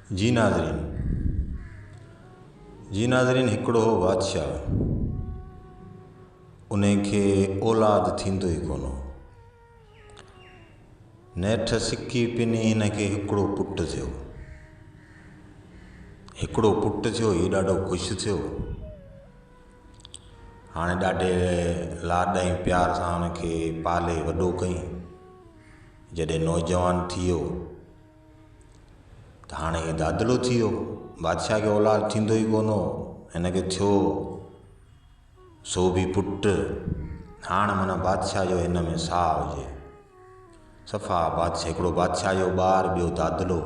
जी नाज़रीन हिकिड़ो हो बादशाह। उनखे औलाद थींदो ई कोन हो। नेठ सिकी पिनी हिनखे हिकिड़ो पुटु थियो। हिकिड़ो पुटु थियो, हीउ ॾाढो ख़ुशि थियो। हाणे ॾाढे लाड ऐं प्यार सां हुनखे पाले वॾो कईं। जॾहिं नौजवान थी वियो त हाणे हीउ दादलो थी वियो। बादशाह खे औलाद थींदो ई कोन हो, हिनखे थियो सो बि पुटु। हाणे माना बादशाह जो हिन में साह हुजे। सफ़ा बादशाह, हिकिड़ो बादशाह जो ॿारु, ॿियो दादलो।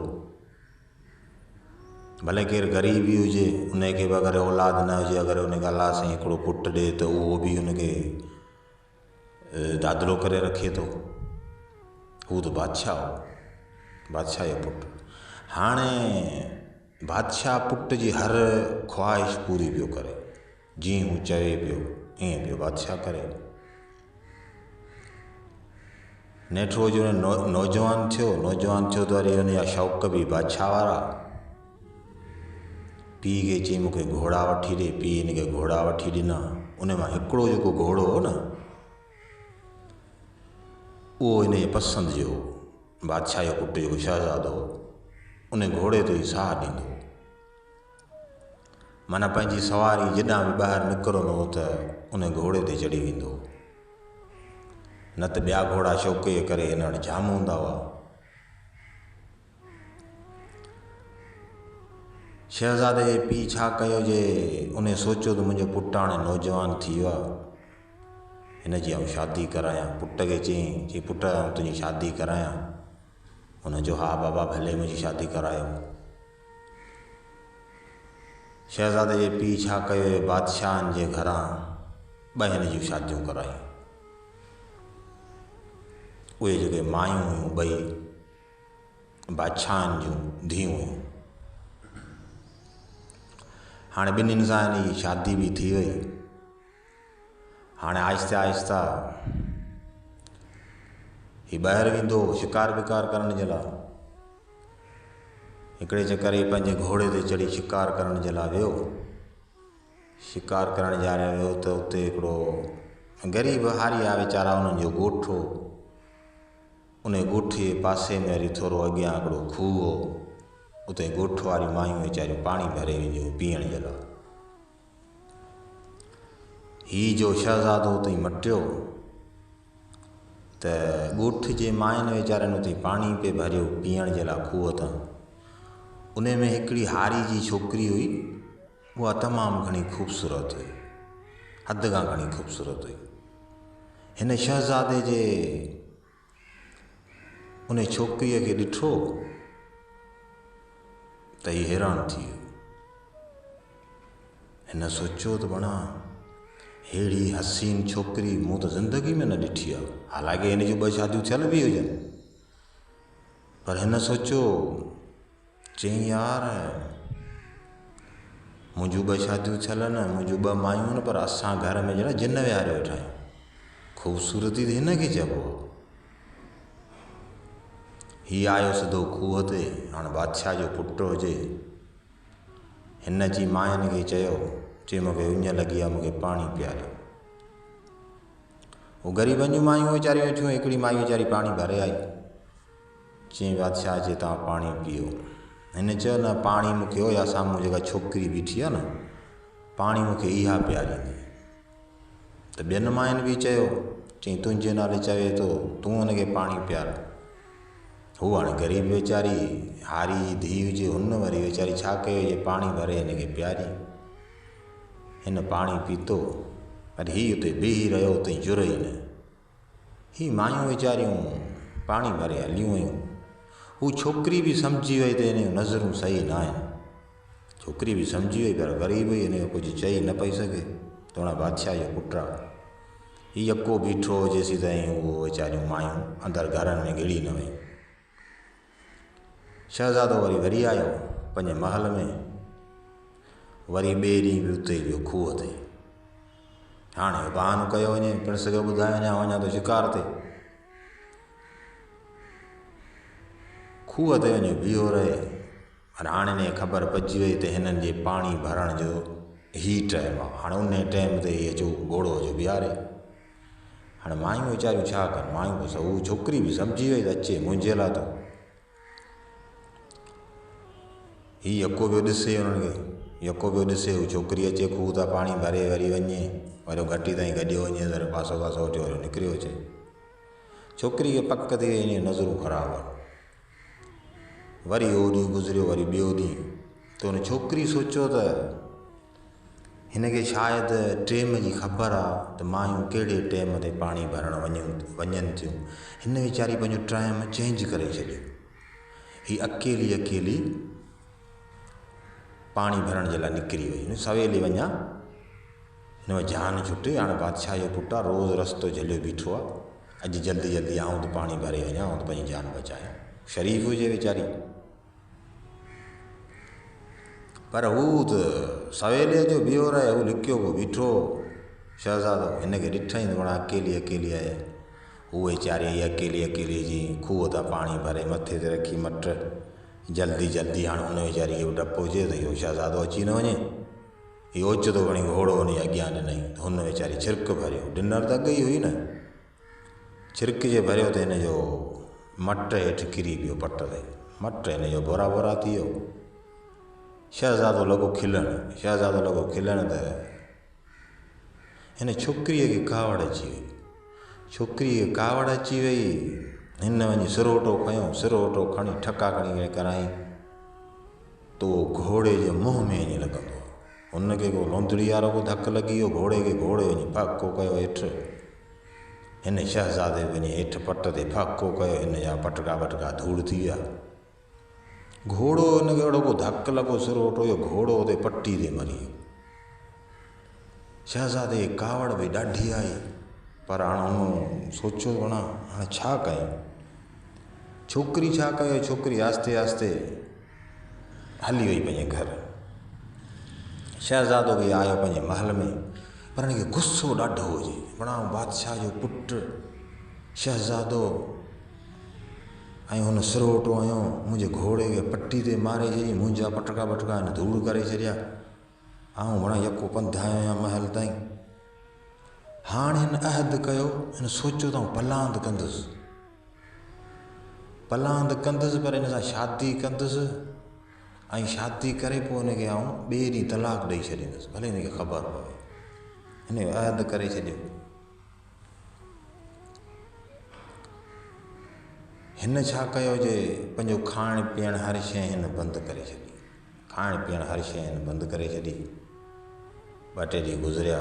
भले केरु ग़रीब बि हुजे, उनखे बि अगरि औलाद न हुजे, अगरि उनखे अलाह साईं हिकिड़ो पुटु ॾिए त उहो बि उनखे दादलो करे रखे थो। हू त बादशाह हो, बादशाह जो पुटु। हाणे बादशाह पुट जी हर ख़्वाहिश पूरी पियो करे। जीअं हू चवे पियो ईअं पियो बादशाह करे। नेठो जो नौजवान थियो त वरी हुनजा शौक़ बि बादशाह वारा। पीउ खे चई मूंखे घोड़ा वठी ॾे। पीउ हिनखे घोड़ा वठी ॾिना। उन मां हिकिड़ो जेको घोड़ो हो न, उहो हिनजे पसंदि जो हो। बादशाह जो पुटु जेको शहज़ादो हो, उन घोड़े ते ई साह ॾींदो। माना पंहिंजी सवारी जेॾां बि ॿाहिरि निकिरंदो हो त उन घोड़े ते चढ़ी वेंदो। न त ॿिया घोड़ा शौक़ जे करे हिन वटि जाम हूंदा हुआ। शहज़ादे जे पीउ छा कयो जे उन सोचियो त मुंहिंजो पुटु हाणे नौजवान थी वियो आहे, हिनजी आउं शादी करायां। पुट खे चई पुटु आउं तुंहिंजी शादी करायां। हुनजो हा बाबा भले मुंहिंजी शादी करायो। शहज़ादे जे पीउ छा कयो, बादशाहनि जे घरां ॿ हिन जूं शादियूं करायूं। उहे जेके मायूं हुयूं ॿई बादशाहनि जूं धीअरूं हुयूं। हाणे ॿिन्हिनि सां हिन जी शादी बि थी वई। हाणे आहिस्ता आहिस्ता हीउ ॿाहिरि वेंदो शिकार विकार करण जे लाइ। हिकिड़े चकर ई पंहिंजे घोड़े ते चढ़ी शिकार करण जे लाइ वियो। शिकार करण जे लाइ वियो त उते हिकिड़ो ग़रीब हारी वीचारा, उन्हनि जो ॻोठु हो। उन ॻोठ जे पासे में वरी थोरो अॻियां हिकिड़ो खूह हो। उते ॻोठ वारी मायूं वीचारियूं पाणी भरे वेंदियूं पीअण जे लाइ। हीउ जो शहज़ादो उते मटियो त ॻोठ जे मायुनि वीचारनि उते पाणी पे भरियो पीअण जे लाइ खूह तां। उन में हिकिड़ी हारी जी छोकिरी हुई। उहा तमामु घणी ख़ूबसूरत हुई, हद खां घणी ख़ूबसूरत हुई। हिन शहज़ादे जे उन छोकिरीअ खे ॾिठो त हीउ हैरान थी वियो। हिन सोचियो त बणा अहिड़ी हसीन छोकिरी मूं त ज़िंदगी में न ॾिठी आहे। हालांकि हिन जूं ॿ शादियूं थियल बि हुजनि, पर हिन सोचियो, चई यार मुंहिंजूं ॿ शादियूं थियल न, मुंहिंजूं ॿ मायूं न, पर असां घर में ॼणा जिन विहारे वेठा आहियूं। ख़ूबसूरती त हिन खे चइबो आहे। हीउ आयो सिधो खूह ते। हाणे बादशाह जो पुटु हुजे, हिन जी मायुनि खे चई मूंखे उञ लॻी आहे, मूंखे पाणी पीआरियो। हू ग़रीबनि जूं मायूं वीचारियूं वेठियूं। हिकिड़ी माई वीचारी पाणी भरे आई। चई बादशाह जे तव्हां पाणी पीओ। हिन चयो न पाणी मूंखे हो या साम्हूं जेका छोकिरी बीठी आहे न, पाणी मूंखे इहा पीआरींदी। त ॿियनि मायुनि बि चयो, चई तुंहिंजे नाले चवे थो, तूं हुनखे पाणी पीआर। हू हाणे ग़रीब वीचारी हारी जी धीउ हुजे, हुन वरी वीचारी छा कयो, जे पाणी भरे हिनखे पीआरी। हिन पाणी पीतो, पर हीउ उते बीही रहियो, उते जुर ई न। हीउ मायूं वीचारियूं पाणी भरे हलियूं वयूं। हू छोकिरी बि सम्झी वई त हिन जूं नज़रूं सही न आहिनि। छोकिरी बि सम्झी वई, पर ग़रीब हुई, हिन खे कुझु चई न पई सघे। तोड़ा बादशाह जो पुटु आहे। हीउ यको बीठो जेसीं ताईं उहो वीचारियूं मायूं अंदरि घरनि में गिड़ी न वयूं। शहज़ादो वरी आयो पंहिंजे महल में। वरी ॿिए ॾींहुं बि उते वियो खूह ते। हाणे बहानो कयो वञे, प्रिंस खे ॿुधायो वञा थो शिकार ते। खूह ते वञी बीहो रहे। पर हाणे ने ख़बर पइजी वई त हिननि जे पाणी भरण जो ही टाइम आहे। हाणे उन टाइम ते अचो घोड़ो जो बीहारे। हाणे मायूं वीचारियूं छा कनि, मायूं बि हू छोकिरी बि सम्झी वई त अचे मुंहिंजे लाइ त हीउ यको पियो ॾिसे हुननि खे, यको पियो ॾिसे हू छोकिरी अचे खूह तां पाणी भरे वरी वञे, वरी घटी ताईं गॾियो वञे त पासो पासो वठी वरी निकिरियो अचे। छोकिरी खे पक थी वई इन नज़रूं ख़राबु आहे। वरी उहो ॾींहुं गुज़रियो, वरी ॿियो ॾींहुं, त हुन छोकिरी सोचियो त हिनखे शायदि टेम जी ख़बर आहे त मायूं कहिड़े टेम ते पाणी भरण वञनि थियूं। हिन वीचारी पंहिंजो टाइम चेंज करे छॾियो। हीअ अकेली पाणी भरण जे लाइ निकिरी वई, सवेल वञा, हिन में जान छुटे। हाणे बादशाह जो पुटु आहे, रोज़ु रस्तो झलियो बीठो आहे, अॼु जल्दी आऊं त पाणी भरे वञा, आऊं त पंहिंजी जान बचायां। शरीफ़ हुजे वीचारी, पर हू त सवेल जो बीहो रहे, हू लिकियो पियो बीठो शहज़ादो। हिनखे ॾिठईं त वणा अकेली आहे। हू वीचारी अकेली जी खूह तां पाणी भरे मथे ते रखी मट, जल्दी हाणे हुन वीचारी खे बि डपु हुजे त इहो शहज़ादो अची न वञे। इहो ओचितो खणी घोड़ो हुन अॻियां ॾिनई त हुन वीचारी छिरक भरियो। डिनर त अॻु ई हुई न, छिरक जे भरियो त हिन जो मट हेठि किरी पियो पट ते, मट हिन जो बोरा थी वियो। शहज़ादो लॻो खिलण त हिन छोकिरीअ खे कावड़ अची वई। हिन वञी सिरोटो खणी ठका खणी कराई तो घोड़े जे मुंहं में ईअं लॻंदो आहे। हुनखे को लोंदड़ी वारो को धकु लॻी वियो घोड़े वञी फाको कयो हेठि। हिन शहज़ादे वञी हेठि पट ते फाको कयो, हिन जा पटका धूड़ थी विया। घोड़ो हिनखे अहिड़ो को धकु लॻो सिरोटो, इहो घोड़ो हुते पटी ते मरी वियो। शहज़ादे कावड़ बि ॾाढी आई, पर हाणे हुन सोचियो वणा हाणे छा कयूं। छोकिरी छा कयो, छोकिरी आस्ते हली वई पंहिंजे घर। शहज़ादो बि आयो पंहिंजे महल में, पर हिनखे गुस्सो ॾाढो हुजे, वणा बादशाह जो पुटु शहज़ादो ऐं हुन सिरोटो आयो मुंहिंजे घोड़े खे पटी ते मारे छॾी, मुंहिंजा पटका हिन धूड़ करे छॾिया, ऐं वणा यको पंधु आयो आहियां महल ताईं। हाणे हिन अहद कयो, हिन सोचियो त पलांद कंदुसि, पर हिन सां शादी कंदुसि ऐं शादी करे पोइ हिनखे आऊं ॿिए ॾींहुं तलाक ॾेई छॾींदुसि, भले हिनखे ख़बर पवे। हिन अहद करे छॾियो। हिन छा कयो जे पंहिंजो खाइण पीअण हर शइ हिन बंदि करे छॾी। 2 टे ॾींहं गुज़रिया।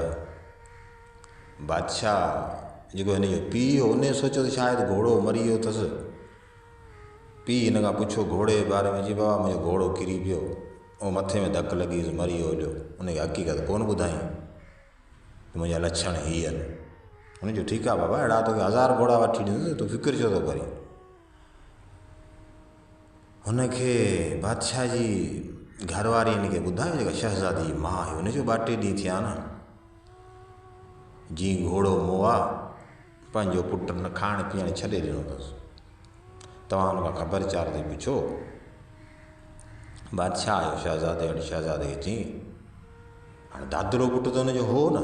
बादशाह जेको हिन जो पीउ हुन सोचियो त शायदि घोड़ो मरी वियो अथसि। पीउ हिन खां पुछो घोड़े जे बारे में, जी बाबा मुंहिंजो घोड़ो किरी पियो, ऐं मथे में धकु लॻीसि मरी वियो हलियो। हुनखे हक़ीक़त कोन ॿुधाई, मुंहिंजा लक्षण हीअ आहिनि। हुनजो ठीकु आहे बाबा, अहिड़ा तोखे 1000 घोड़ा वठी ॾींदुसि, तूं फिक्र छो थो करीं। हुनखे बादशाह जी घरवारी हिनखे ॿुधायो, जेका शहज़ादी जी माउ हुई, हुनजो 2 टे ॾींहं थिया न, जीअं घोड़ो मोआ पंहिंजो पुटु न खाइण पीअण छॾे ॾिनो अथसि। तव्हां हुन खां ख़बरचार ते पुछो। बादशाह आयो शहज़ादे वटि, शहज़ादे खे चई, हाणे दादरो पुटु त हुनजो हो न,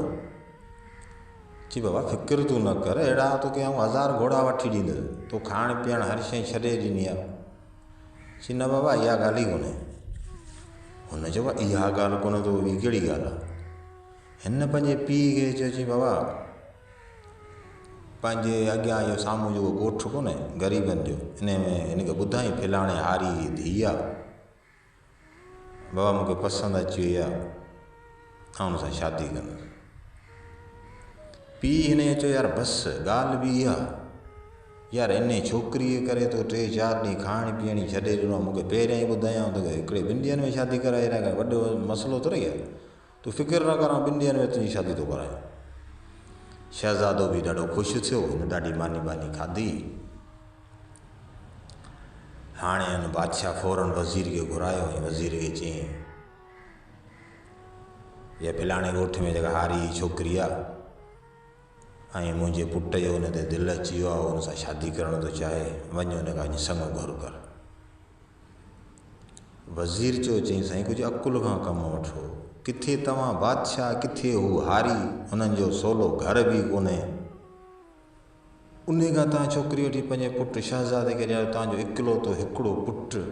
चई बाबा फिक्र तूं न कर, अहिड़ा तोखे 1000 घोड़ा वठी ॾींदुसि, तो खाइण पीअण हर शइ छॾे ॾिनी आहे। चई न बाबा इहा ॻाल्हि ई कोन्हे। हुन चयो इहा ॻाल्हि कोन्हे त ॿी कहिड़ी ॻाल्हि आहे। हिन पंहिंजे पीउ खे चयो, चई बाबा पंहिंजे अॻियां इहो साम्हूं जेको ॻोठु कोन्हे ग़रीबनि जो, हिनखे ॿुधाई फिलाणे हारी धीउ आहे, बाबा मूंखे पसंदि अची वई आहे, ऐं हुन सां शादी कंदुसि। पीउ हिन चयो यार बसि ॻाल्हि बि इहा यार, इन छोकिरीअ करे तो 3-4 ॾींहं खाइण पीअण छॾे ॾिनो, मूंखे पहिरियां ई ॿुधायां त हिकिड़े 2 ॾींहंनि में शादी कराए रहिया, वॾो मसइलो थोरी आहे, तूं फिक्र न कर, 2 ॾींहंनि में तुंहिंजी शादी थो करायां। शहज़ादो बि ॾाढो ख़ुशि थियो, हिन ॾाढी मानी खाधी। हाणे हिन बादशाह फौरन वज़ीर खे घुरायो ऐं वज़ीर खे चयईं, इहा फिलाणे ॻोठ में जेका हारी छोकिरी आहे ऐं मुंहिंजे पुट जो हुन ते दिलि अची वियो आहे, हुन सां शादी करणु थो चाहे, वञ हुन खां वञी संग घुर कर। वज़ीर चयो, चई साईं कुझु अकुल खां कमु वठो, किथे तव्हां बादशाह, किथे हू हारी, हुननि जो सोलो घर बि कोन्हे, उन खां तव्हां छोकिरी वठी पंहिंजे पुटु शहज़ादे खे ॾियारो, तव्हांजो इकलौतो हिकिड़ो पुटु।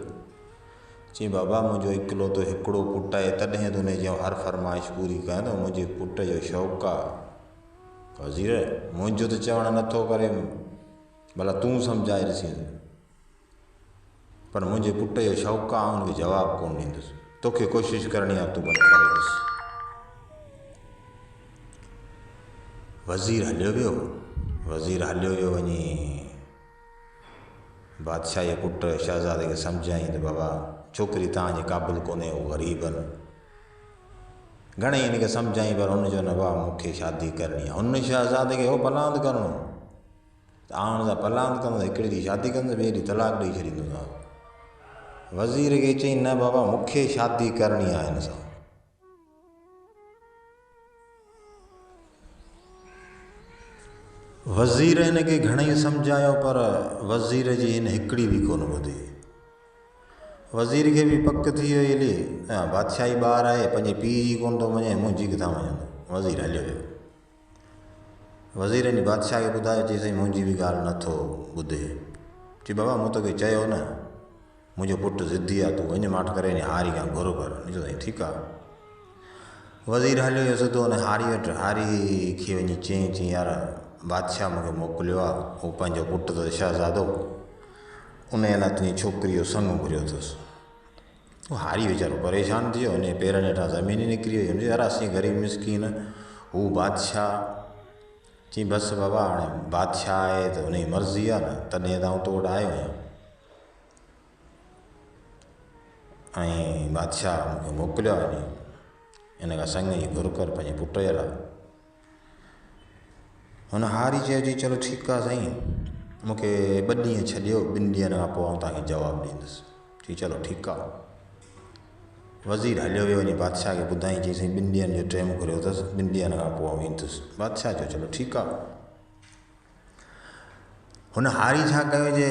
चई बाबा मुंहिंजो इकलौतो हिकिड़ो पुटु आहे, तॾहिं त उन जी हर फरमाइश पूरी कयां थो, मुंहिंजे पुट जो शौक़ु आहे। वज़ीर मुंहिंजो त चवणु नथो करे, भला तूं सम्झाए ॾिसी, पर मुंहिंजे पुट जो शौक़ु आहे, हुनखे जवाबु कोन ॾींदुसि, तोखे कोशिशि करणी आहे, तूं भले करे ॾिस। वज़ीर हलियो वियो। वज़ीर हलियो वियो, वञी बादशाह जे पुट शहज़ादे खे सम्झाईं त बाबा छोकिरी तव्हांजे क़ाबिल कोन्हे, उहो ग़रीब आहिनि। घणेई हिनखे सम्झाईं, पर हुन चयो न बाबा मूंखे शादी करणी आहे। हुन शहज़ादे खे हो पलांद करिणो, त हाणे त पलांद कंदो, हिकिड़ी ॾींहुं शादी कंदो, ॿिए ॾींहुं तलाक ॾेई छॾींदो। वज़ीर खे चई न बाबा मूंखे शादी करणी आहे हिन सां। वज़ीर हिनखे घणेई सम्झायो, पर वज़ीर जी हिन हिकिड़ी बि कोन ॿुधी। वज़ीर खे बि पक थी वियो, हली बादशाही ॿार आहे, पंहिंजे पीउ जी कोन थो मञे, मुंहिंजी किथां मञंदो। वज़ीर हलियो वियो। वज़ीर हिन बादशाह खे ॿुधायो, चई साईं मुंहिंजी बि ॻाल्हि नथो ॿुधे। चई बाबा मूं तोखे चयो न, मुंहिंजो पुटु ज़िद्दी आहे, तूं वञ माठ करे हारी खां घुर कर। चयो साईं ठीकु आहे। वज़ीर हलियो वियो सिधो हुन हारी वटि। हारी खे वञी चई यार बादशाह मूंखे मोकिलियो आहे, उहो पंहिंजो पुटु त शहज़ादो, उन लाइ तुंहिंजी छोकिरीअ जो संग घुरियो अथसि। उहो हारी वीचारो परेशान थी वियो, हुन पेरनि हेठां ज़मीन निकिरी वई। हुनजे यार असीं ग़रीब मिसकीन, हू बादशाह। चई बसि बाबा हाणे बादशाह आहे त हुनजी मर्ज़ी आहे न, तॾहिं त आउं तो वटि आयो आहियां, ऐं बादशाह मूंखे मोकिलियो आहे, हिन खां संग जी घुर कर पंहिंजे पुट जे लाइ। हुन हारी चयो, चई चलो ठीकु आहे साईं, मूंखे 2 ॾींहं छॾियो, 2 ॾींहंनि खां पोइ आउं तव्हांखे जवाबु ॾींदुसि। चई चलो ठीकु आहे। वज़ीर हलियो वियो, वञी बादशाह खे ॿुधाईं, चई साईं 2 ॾींहंनि जो टाइम घुरियो अथसि, 2 ॾींहंनि खां पोइ आउं ईंदुसि। बादशाह चयो चलो ठीकु आहे। हुन हारी छा कयो, जे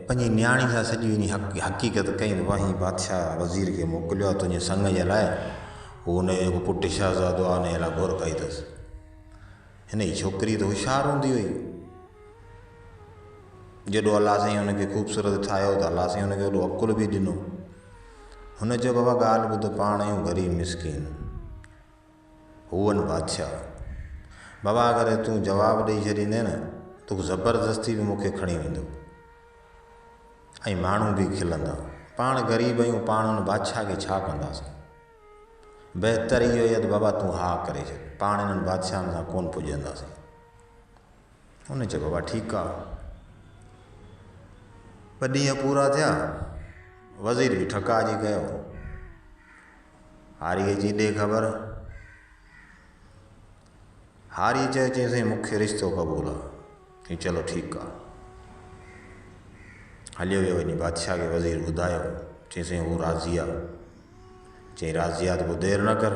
पंहिंजी न्याणी सां सॼी वञी हक़ीक़त कई, वाही बादशाह वज़ीर खे मोकिलियो आहे तुंहिंजे संग जे लाइ, हू हुनजो जेको पुटु शहज़ादो आहे हुनजे लाइ घुर कई अथसि। हिन जी छोकिरी त होशियारु हूंदी हुई, जेॾो अलाह साईं हुनखे ख़ूबसूरत ठाहियो त अलाह साईं हुनखे ओॾो अकुल बि ॾिनो। हुन चयो बाबा ॻाल्हि ॿुध, पाण आहियूं ग़रीब मिसकीन, हू आहिनि बादशाह। बाबा अगरि तूं जवाबु ॾेई छॾींदे न, तोखे ज़बरदस्ती बि मूंखे खणी वेंदो, ऐं माण्हू बि खिलंदा। पाण ग़रीब आहियूं, पाण हुन बादशाह खे छा कंदासीं? बहितर इहो आहे त बाबा तूं हा करे छॾ, पाण हिननि बादशाहनि सां कोन पुॼंदासीं। हुन चयो बाबा ठीकु आहे। 2 ॾींहं पूरा थिया, वज़ीर बि ठकाजी कयो। हारी जी ॾे ख़बर। हारी चयो, चई साईं मूंखे रिश्तो क़बूल आहे। चई चलो ठीकु आहे। हलियो वियो, वञी बादशाह खे वज़ीर ॿुधायो, चई साईं हू राज़ी आहे। चई राज़ी आहे त पोइ देरि न कर।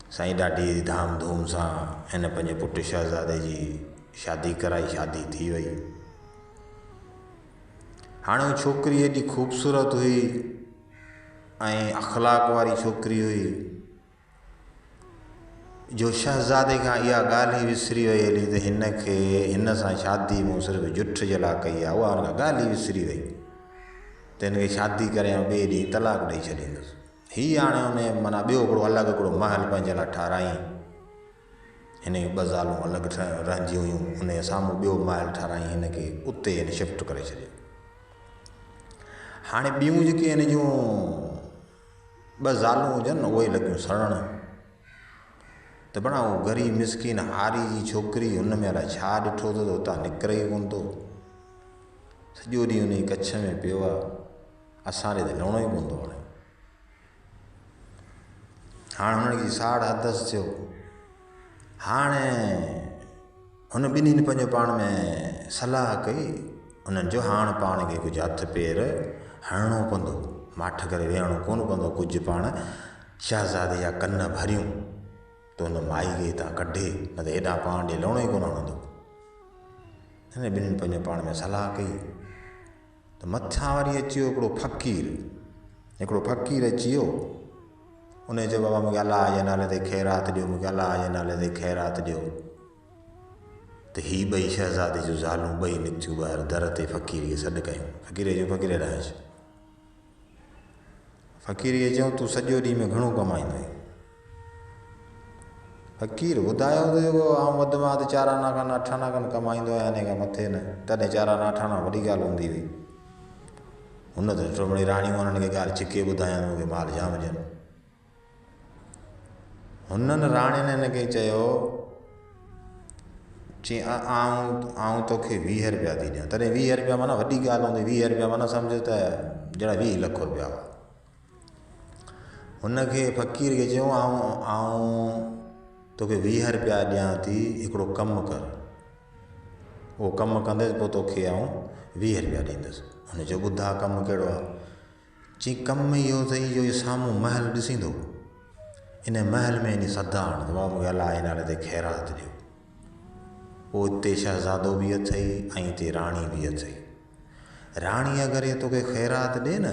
साईं ॾाढी धाम धूम सां हिन पंहिंजे पुटु शहज़ादे जी शादी कराई, शादी थी वई। हाणे उहा छोकिरी एॾी ख़ूबसूरत हुई ऐं अख़लाक वारी छोकिरी हुई, जो शहज़ादे खां इहा ॻाल्हि ई विसरी वई हली त हिन सां शादी मूं सिर्फ़ु जुठ जे लाइ कई आहे। उहा हुन ॻाल्हि ई विसरी वई त हिनखे शादी करे ऐं ॿिए ॾींहुं तलाक ॾेई छॾींदुसि। हीअ हाणे हुन माना ॿियो हिकिड़ो अलॻि हिकिड़ो महल पंहिंजे लाइ ठारायईं। हिन जूं 2 ज़ालूं अलॻि रहंदी हुयूं, हुन जे साम्हूं ॿियो महल ठारायईं, हिनखे उते हिन शिफ्ट करे छॾियो। हाणे ॿियूं जेके हिन जूं 2 ज़ालूं हुजनि न, उहे लॻियूं सड़णु त बणा उहो ग़रीब मिसकीन हारी जी छोकिरी, हुन में अलाए छा ॾिठो अथसि, उतां निकिरे ई कोन थो। सॼो ॾींहुं हुन जी कच्छ में पियो आहे, असां ॾे त लहिणो ई पवंदो। हाणे हुनजी साड़ हदस थियो। हाणे हुन ॿिन्हिनि पंहिंजो पाण में सलाह कई। उन्हनि जो हाणे पाण खे कुझु हथ पेर हणणो पवंदो, माठ करे वेहणो कोन पवंदो। कुझु पाण शहज़ादे जा कन भरियूं त हुन माई खे हितां कढे, न त हेॾां पाण ॾे लहिणो ई कोन हणंदो। हिन ॿिन्हिनि पंहिंजो पाण में सलाह कई। तो मथां वरी अची वियो हिकिड़ो फ़क़ीर अची वियो। उन चयो बाबा मूंखे अलाह जे नाले ते ख़ैरात ॾियो, मूंखे अलाह जे नाले ते ख़ैरात ॾियो। त ही ॿई शहज़ादे जूं ज़ालूं ॿई निकितियूं ॿाहिरि दर ते फ़क़ीर खे सॾु कयूं। फ़क़ीर चयो फ़क़ीर ॾांहुं अचु। फ़क़ीर खे चयूं तूं सॼो ॾींहुं में घणो कमाईंदो आहीं? फ़क़ीर ॿुधायो त जेको आउं वधि में वधि 4 आना खनि 8 आना खनि कमाईंदो आहियां, इन खां मथे न। तॾहिं 4 आना 8 आना वॾी ॻाल्हि हूंदी हुई। हुन त ॾिठो मिड़ई राणियूं उन्हनि खे ॻाल्हि छिके ॿुधायां मूंखे माल जाम ॾियनि। हुननि राणियुनि हिनखे चयो चई आउं तोखे 20 रुपया थी ॾियां। तॾहिं 20 रुपया माना वॾी ॻाल्हि हूंदी। 20 रुपया माना सम्झ त जहिड़ा 20 लख रुपया हुआ। हुनखे फ़क़ीर खे चयूं आउं तोखे 20 रुपया ॾियां थी, हिकिड़ो कमु कर। उहो कमु कंदे पोइ तोखे आउं 20 रुपया ॾींदुसि। हुन चयो ॿुधा कमु कहिड़ो आहे? चई कमु इहो अथई जो साम्हूं महल ॾिसींदो, इन महल में इन सदा आणंदो। बाबा मूंखे अलाह जे नाले ते ख़ैरात ॾियो। पोइ हिते शहज़ादो बि अथई ऐं हिते राणी बि अथई। राणी अगरि इहे तोखे ख़ैरात ॾे न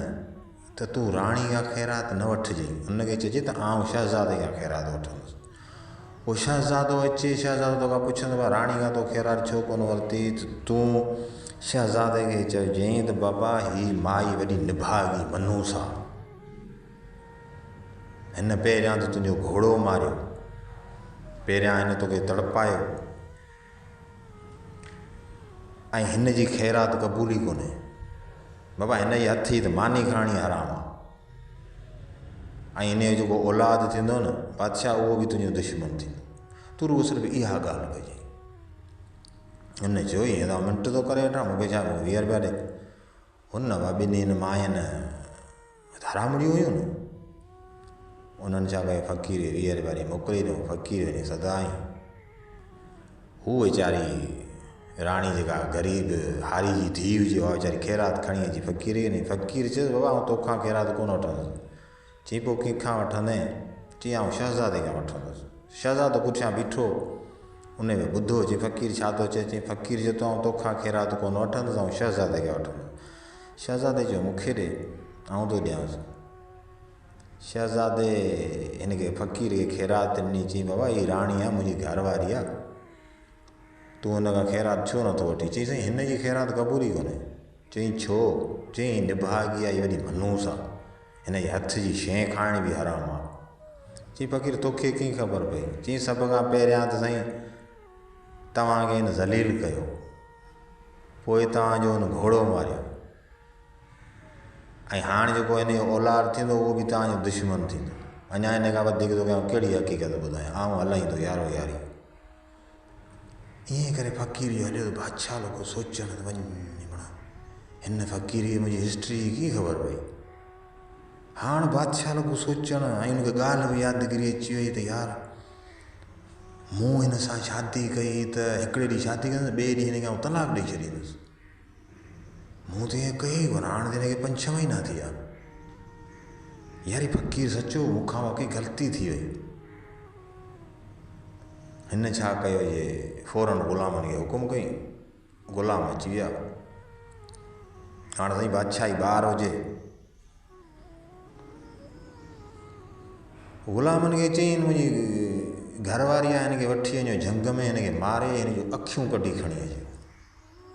त तूं राणी खां ख़ैरात न वठिजांइ। हुनखे चइजे त आउं शहज़ादे खां ख़ैरात वठंदुसि। पोइ शहज़ादो अचे, शहज़ादो तोखां पुछंदो आहे राणी खां तो ख़ैरात छो कोन वरिती? तूं शहज़ादे खे चइजांइ त बाबा ही माई वॾी निभागी मनूस आहे। हिन पहिरियां त तुंहिंजो घोड़ो मारियो, पहिरियां हिन तोखे तड़पायो ऐं हिन जी ख़ैरात क़बूली कोन्हे। बाबा हिन जे हथ जी त मानी खणणी हराम आहे। ऐं हिन जो जेको औलाद थींदो न बादशाह, उहो बि तुंहिंजो दुश्मन थींदो। तूं रुॻो सिर्फ़ु इहा ॻाल्हि कजांइ। हुन चयो ईअं त मिंट थो करे वठां, मूंखे छा 20 रुपया ॾे। हुन ॿिन्ही हिन मायुनि हरामड़ियूं हुयूं न, उन्हनि छा कयो फ़क़ीर 20 रुपया ॾेई मोकिले ॾिनो। फ़क़ीर वञी सदा आई। हू वीचारी राणी जेका ग़रीब हारी जी धीउ हुजे, उहा वीचारी ख़ैरात खणी अची फ़क़ीर खे ॾिनी। फ़क़ीर चयो बाबा आउं तोखां ख़ैरात कोन वठंदुसि। चई पोइ कंहिंखां वठंदे? चई आउं शहज़ादे खां वठंदुसि। शहज़ादो पुठियां बीठो, उन में ॿुधो। चई फ़क़ीर छा थो चए? चई फ़क़ीर चयो तो आउं तोखां ख़ैरात कोन वठंदुसि, आउं शहज़ादे खां वठंदुसि। शहज़ादे चयो मूंखे ॾे, आउं थो ॾियांसि। शहज़ादे हिनखे फ़क़ीर खे ख़ैरात ॾिनी। चई बाबा हीअ राणी आहे, मुंहिंजी घरवारी आहे, तूं हुन खां ख़ैरात छो नथो वठी? चई साईं हिन जी ख़ैरात क़बूल ई कोन्हे। चई छो? चई निभागी आहे, वॾी मनूस आहे, हिन जे हथ जी शइ खाइण बि हराम आहे। चई फ़क़ीर तोखे कीअं ख़बर पई? चई सभ खां पहिरियां त साईं तव्हांखे हिन ज़लील कयो, पोइ तव्हांजो हुन घोड़ो मारियो, ऐं हाणे जेको हिन जो औलाद थींदो उहो बि तव्हांजो दुश्मन थींदो। अञा हिन खां वधीक तोखे आउं कहिड़ी हक़ीक़त ॿुधायां? आउं हलां थो यारो यारी। ईअं करे फ़क़ीर हलियो। त बादशाह लॻो सोचण त वञ हिन फ़क़ीर खे मुंहिंजी हिस्ट्री जी कीअं ख़बर पई? हाणे बादशाह लॻो सोचण ऐं हुनखे ॻाल्हि बि यादगिरी अची वई त यार मूं हिन सां शादी कई त हिकिड़े ॾींहुं शादी कंदुसि, ॿिए ॾींहुं हिनखे आउं तलाक ॾेई छॾींदुसि। मूं त ईअं कई कोन, हाणे त हिनखे 5-6 महीना थी विया। यार फ़क़ीर सचो, मूंखां वाक़ई ग़लती थी वई। हिन छा कयो जे फ़ौरन ग़ुलामनि खे हुकुम कई, ग़ुलाम अची विया। हाणे साईं बादशाही ॿार हुजे, ग़ुलामनि खे चई मुंहिंजी घरवारी आहे, हिनखे वठी वञो झंग में, हिनखे मारे हिन जूं अखियूं कढी खणी अचो।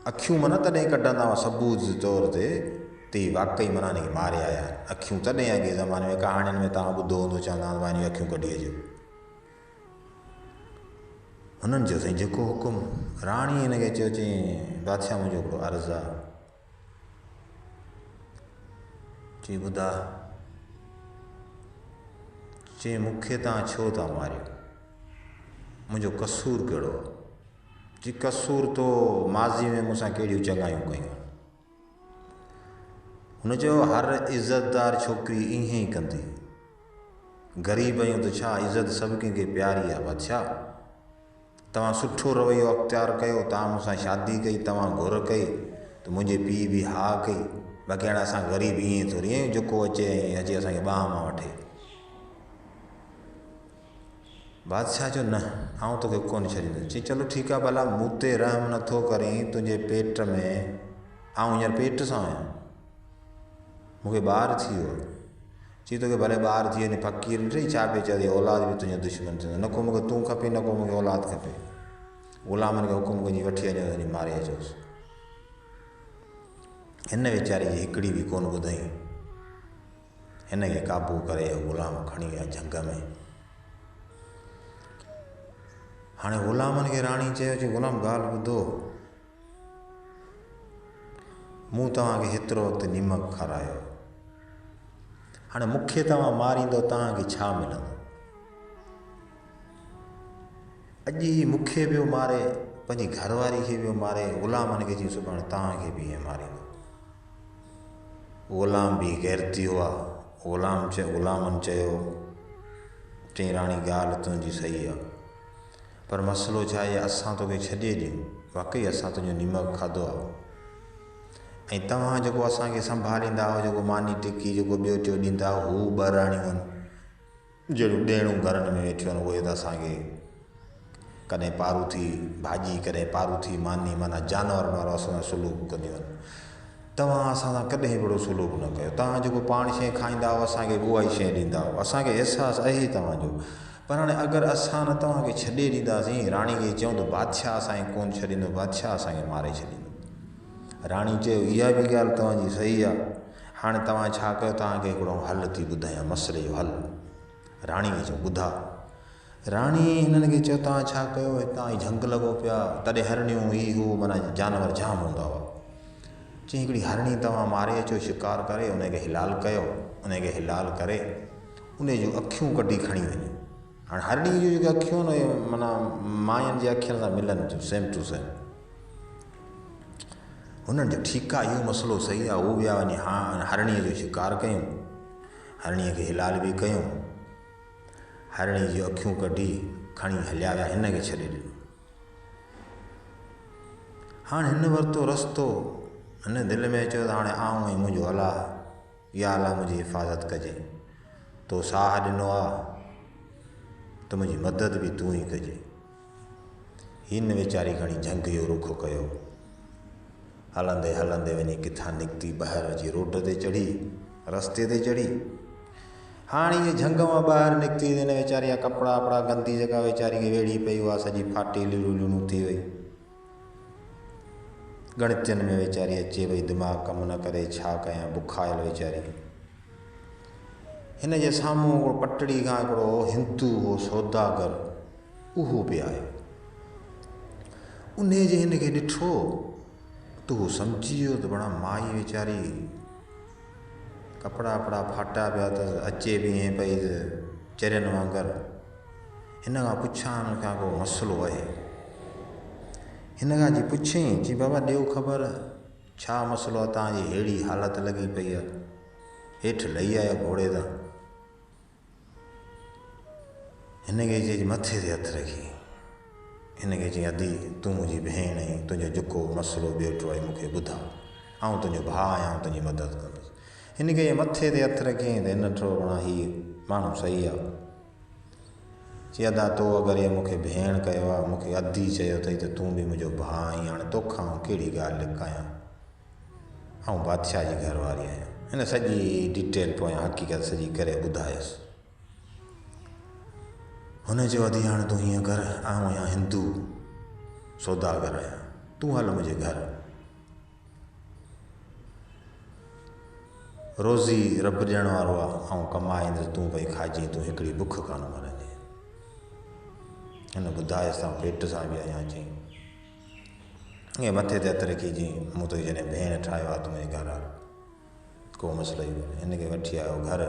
अखियूं माना तॾहिं कढंदा हुआ सबूत जे तौर ते वाक़ई माना हिनखे मारे आया। अखियूं तॾहिं अॻे ज़माने में कहाणियुनि में तव्हां ॿुधो हूंदो, चवंदा हुआ हिन जूं अखियूं कढी अचो। हुननि चयो साईं जेको हुकुम। राणी हिनखे चयो, चई बादशाह मुंहिंजो हिकिड़ो अर्ज़ु आहे। चई ॿुधा। चई मूंखे तव्हां छो था मारियो? मुंहिंजो कसूर कहिड़ो आहे? चई कसूर तो माज़ी में मूंसां कहिड़ियूं चङायूं कयूं। हुन चयो हर इज़तदार छोकिरी ईअं ई कंदी, ग़रीब आहियूं त छा इज़त सभु कंहिंखे प्यारी आहे। बादशाह तव्हां सुठो रवैयो अख़्तियार कयो, तव्हां मूंसां शादी कई, तव्हां घुर कई त मुंहिंजे पीउ बि हा कई। बाक़ी हाणे असां ग़रीब ईअं थोरी आहियूं जेको अचे ऐं अचे असांखे ॿाह मां वठे। बादशाह चयो न, आउं तोखे कोन छॾींदुसि। चई चलो ठीकु आहे, भला मूं ते रहम नथो करीं, तुंहिंजे पेट में आउं हींअर पेट सां आहियां, मूंखे ॿारु थी वियो। चई तोखे भले ॿारु थी वञे, फ़क़ीर ॾिठई छा पियो चए, औलाद बि तुंहिंजो दुश्मन थींदो, न को मूंखे तूं खपे, न को मूंखे औलाद खपे। ग़ुलामनि खे हुकुम कजी वठी वञो, मारे अचोसि। हिन वीचारी जी हिकिड़ी बि कोन ॿुधई। हिन खे काबू करे ग़ुलाम खणी विया जंग में। हाणे ग़ुलामनि खे राणी चयो, चई ग़ुलाम ॻाल्हि ॿुधो, मूं तव्हांखे हेतिरो वक़्तु निमक खारायो, हाणे मूंखे तव्हां मारींदो तव्हांखे छा मिलंदो? अॼु ही मूंखे पियो मारे, पंहिंजी घरवारी खे पियो मारे, ग़ुलामनि खे चई सुभाणे तव्हांखे बि ईअं मारींदो। ग़ुलाम बि गैरती हुआ। ग़ुलामनि चयो, चई राणी ॻाल्हि तुंहिंजी सही आहे, पर मसइलो छा आहे, असां तोखे छॾे ॾियूं, वाक़ई असां तुंहिंजो निमक खाधो आहे, ऐं तव्हां जेको असांखे संभालींदा हुओ, जेको मानी टिकी जेको ॿियो टियों ॾींदा, हू ॿ राणियूं आहिनि जहिड़ियूं ॾेणूं घरनि में वेठियूं आहिनि, उहे त असांखे कॾहिं पारूथी भाॼी, कॾहिं पारूथी मानी, माना जानवरनि वारो असां सुलूक कंदियूं आहिनि। तव्हां असां सां कॾहिं अहिड़ो सुलूक न कयो। तव्हां जेको पाण शइ खाईंदा हुआ असांखे उहा ई शइ ॾींदा हुआ, असांखे अहसासु आहे तव्हांजो, पर हाणे अगरि असां न तव्हांखे छॾे ॾींदासीं, राणी खे चयूं त बादशाह असांखे कोन छॾींदो, बादशाह असांखे मारे छॾींदो। राणी चयो इहा बि ॻाल्हि तव्हांजी सही आहे, हाणे तव्हां छा कयो, तव्हांखे हिकिड़ो हल थी ॿुधायां, मसइले जो हल। राणी खे चयो ॿुधा। राणी हिननि खे चयो तव्हां छा कयो, हितां ई झंग लॻो पिया, तॾहिं हरणियूं ही हू माना जानवर जाम हूंदा हुआ। चई हिकिड़ी हरणी तव्हां मारे अचो शिकार करे, उनखे हिलाल कयो, उनखे हिलाल करे उन जूं अखियूं कढी खणी वञो। हाणे हरणी जूं जेके अखियूं आहिनि माना मायुनि जी अखियुनि सां मिलनि थियूं, सेम टू सेम। हुननि जो ठीकु आहे, इहो मसइलो सही आहे। उहो विया वञी हरणीअ जो शिकार कयूं, हरणीअ खे हिलाल बि कयूं, हरणी जूं अखियूं कढी खणी हलिया विया, हिन खे छॾे ॾिनो। हाणे हिन वरितो रस्तो, हिन दिलि में चयो त हाणे आऊं ऐं मुंहिंजो अलाह, या अलाह मुंहिंजी हिफ़ाज़त कजे, तो साह ॾिनो आहे त मुंहिंजी मदद बि तूं ई कजे। हिन वीचारी खणी झंग जो रुख कयो, हलंदे हलंदे वञी किथां निकिती, ॿाहिरि अची रोड ते चढ़ी, रस्ते ते चढ़ी। हाणे इहे झंग मां ॿाहिरि निकिती, हिन वीचारी जा कपिड़ा वपड़ा गंदी जॻह वीचारी खे वेड़ी पई हुआ, सॼी फाटी लीड़ू लीड़ू थी वई। गणितनि में वीचारी अचे वई, दिमाग़ु कमु न करे, छा कयां, बुखायल वीचारी। हिन जे साम्हूं हिकिड़ो पटड़ी खां हिकिड़ो हिंदू हो सौदागर, उहो पिया आयो। उन जे हिन खे ॾिठो त उहो सम्झी वियो त बड़ा माई वीचारी कपिड़ा वपड़ा फाटा पिया अथसि, अचे बि ईअं पई त चरियनि वांगुरु। हिन खां पुछां हिन खां को मसइलो आहे, हिन खां जी पुछियईं, चई बाबा ॾियो ख़बर, छा मसइलो आहे, तव्हांजी अहिड़ी हालति लॻी पई आहे, हेठि लही आयो घोड़े तां। हिन खे चई मथे ते हथु रखी, हिन खे चई अदी तूं मुंहिंजी भेण आहीं, तुंहिंजो जेको मसइलो ॿेठो आहे मूंखे ॿुधा, आउं तुंहिंजो भाउ आहियां, तुंहिंजी मदद कंदुसि। हिन खे मथे ते हथु रखियईं त हिन ॾिठो माना हीउ माण्हू सही आहे। चई अदा तो अगरि इहे मूंखे भेण कयो आहे, मूंखे अदी चयो अथई त तूं बि मुंहिंजो भाउ आहीं, हाणे तोखां कहिड़ी ॻाल्हि लिकायां, ऐं बादशाह जी घरवारी आहियां। हिन सॼी डिटेल पोयां हक़ीक़त सॼी करे ॿुधायसि। हुन चयो अदी हाणे तूं हीअं कर, आउं आहियां हिंदू सौदागर आहियां, तूं हल मुंहिंजे घर, रोज़ी रब ॾियण वारो आहे, ऐं कमाईंदुसि, तूं भई खाइजी, तूं हिकिड़ी बुख कान मरंदी। हिन ॿुधायसि त पेट सां बि आहियां। चई ईअं मथे ते हथु रखी, चई मूं तोखे जॾहिं भेण ठाहियो आहे, तूं मुंहिंजे घर हल, को मसइलो ई कोन्हे। हिन खे वठी आयो घर।